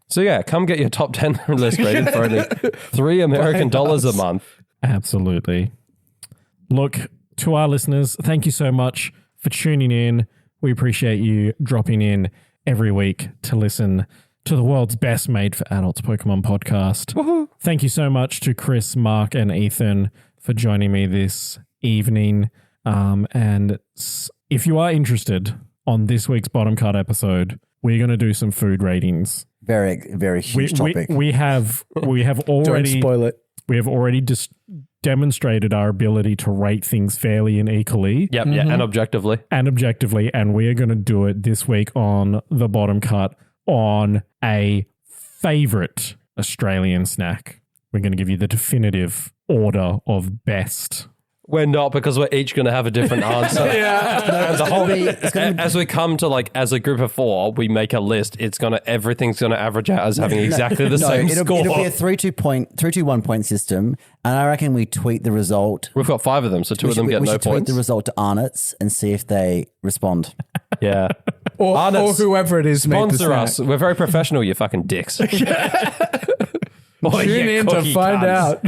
S5: So yeah, come get your top 10 list rated for only $3 American a month.
S1: Absolutely. Look, to our listeners, thank you so much for tuning in. We appreciate you dropping in every week to listen to the world's best made for adults Pokemon podcast. Woohoo. Thank you so much to Chris, Mark, and Ethan for joining me this evening. And if you are interested on this week's Bottom Cut episode, we're going to do some food ratings.
S4: Very, very huge topic.
S1: We have already
S3: Don't spoil it.
S1: We have already demonstrated our ability to rate things fairly and equally.
S5: Yep, yeah, and objectively.
S1: And we are going to do it this week on the Bottom Cut on a favorite Australian snack. We're going to give you the definitive order of best.
S5: We're not, because we're each going to have a different answer. As we come to as a group of 4, we make a list. Everything's going to average out as having exactly the same score.
S4: It'll be a 3-2-1 point system, and I reckon we tweet the result.
S5: We've got 5 of them, so 2 of them get
S4: we
S5: no
S4: should tweet
S5: points.
S4: the result to Arnott's and see if they respond.
S5: Yeah.
S3: Or
S5: Arnott's,
S3: whoever it is made the
S5: sponsor
S3: snack.
S5: us. We're very professional, you fucking dicks.
S3: Tune in to find out.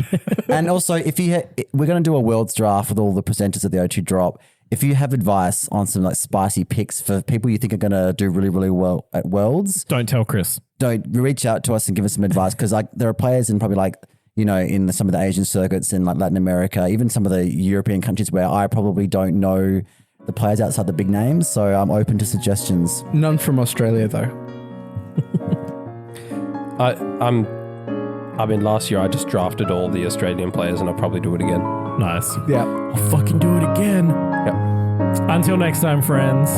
S4: And also, if you we're going to do a world's draft with all the presenters of the O2 Drop. If you have advice on some spicy picks for people you think are going to do really, really well at Worlds,
S1: Don't tell Chris.
S4: don't reach out to us and give us some advice, because there are players in probably in some of the Asian circuits in Latin America, even some of the European countries where I probably don't know the players outside the big names. So I'm open to suggestions.
S3: None from Australia, though.
S5: Last year I just drafted all the Australian players, and I'll probably do it again.
S1: Nice.
S3: Yeah.
S1: I'll fucking do it again.
S5: Yep.
S1: Until next time, friends.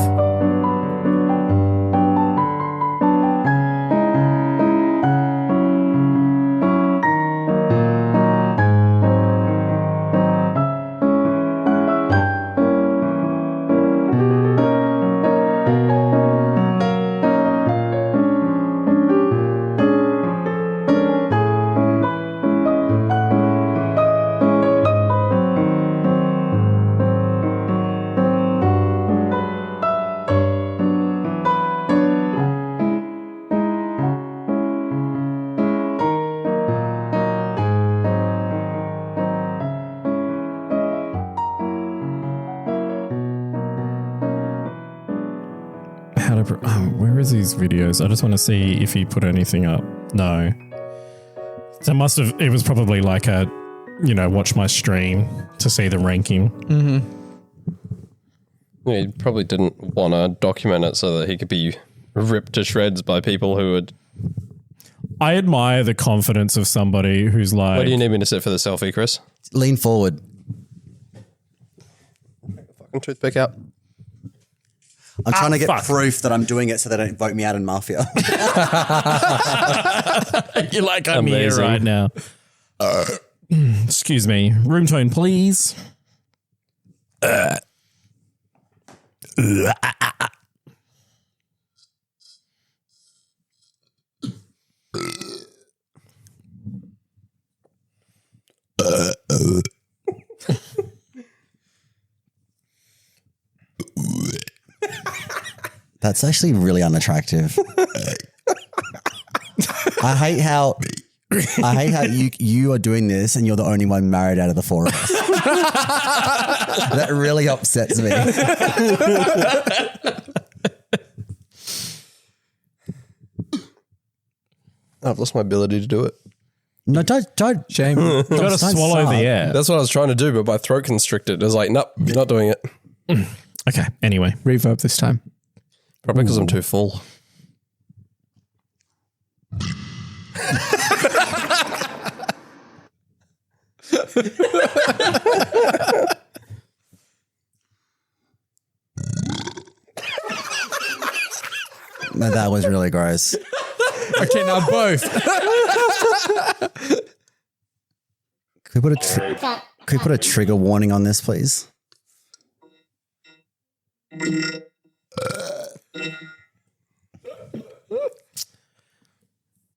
S1: Where is these videos? I just want to see if he put anything up. No. So it was probably like a, watch my stream to see the ranking.
S5: Yeah, he probably didn't want to document it so that he could be ripped to shreds by people who would.
S1: I admire the confidence of somebody who's like.
S5: Where do you need me to sit for the selfie, Chris?
S4: Lean forward.
S5: Fucking toothpick out.
S4: I'm trying to get proof that I'm doing it so they don't vote me out in Mafia.
S1: You're like, I'm here right now. Excuse me. Room tone, please.
S4: That's actually really unattractive. I hate how you are doing this and you're the only one married out of the four of us. That really upsets me.
S5: I've lost my ability to do it.
S4: No, don't.
S3: Shame.
S1: You got to swallow the air.
S5: That's what I was trying to do, but my throat constricted. I was like, nope, you're not doing it.
S1: Okay, anyway.
S3: Reverb this time.
S5: Probably because I'm too full.
S4: No, that was really gross.
S3: Okay, now both.
S4: Could we put a trigger warning on this, please?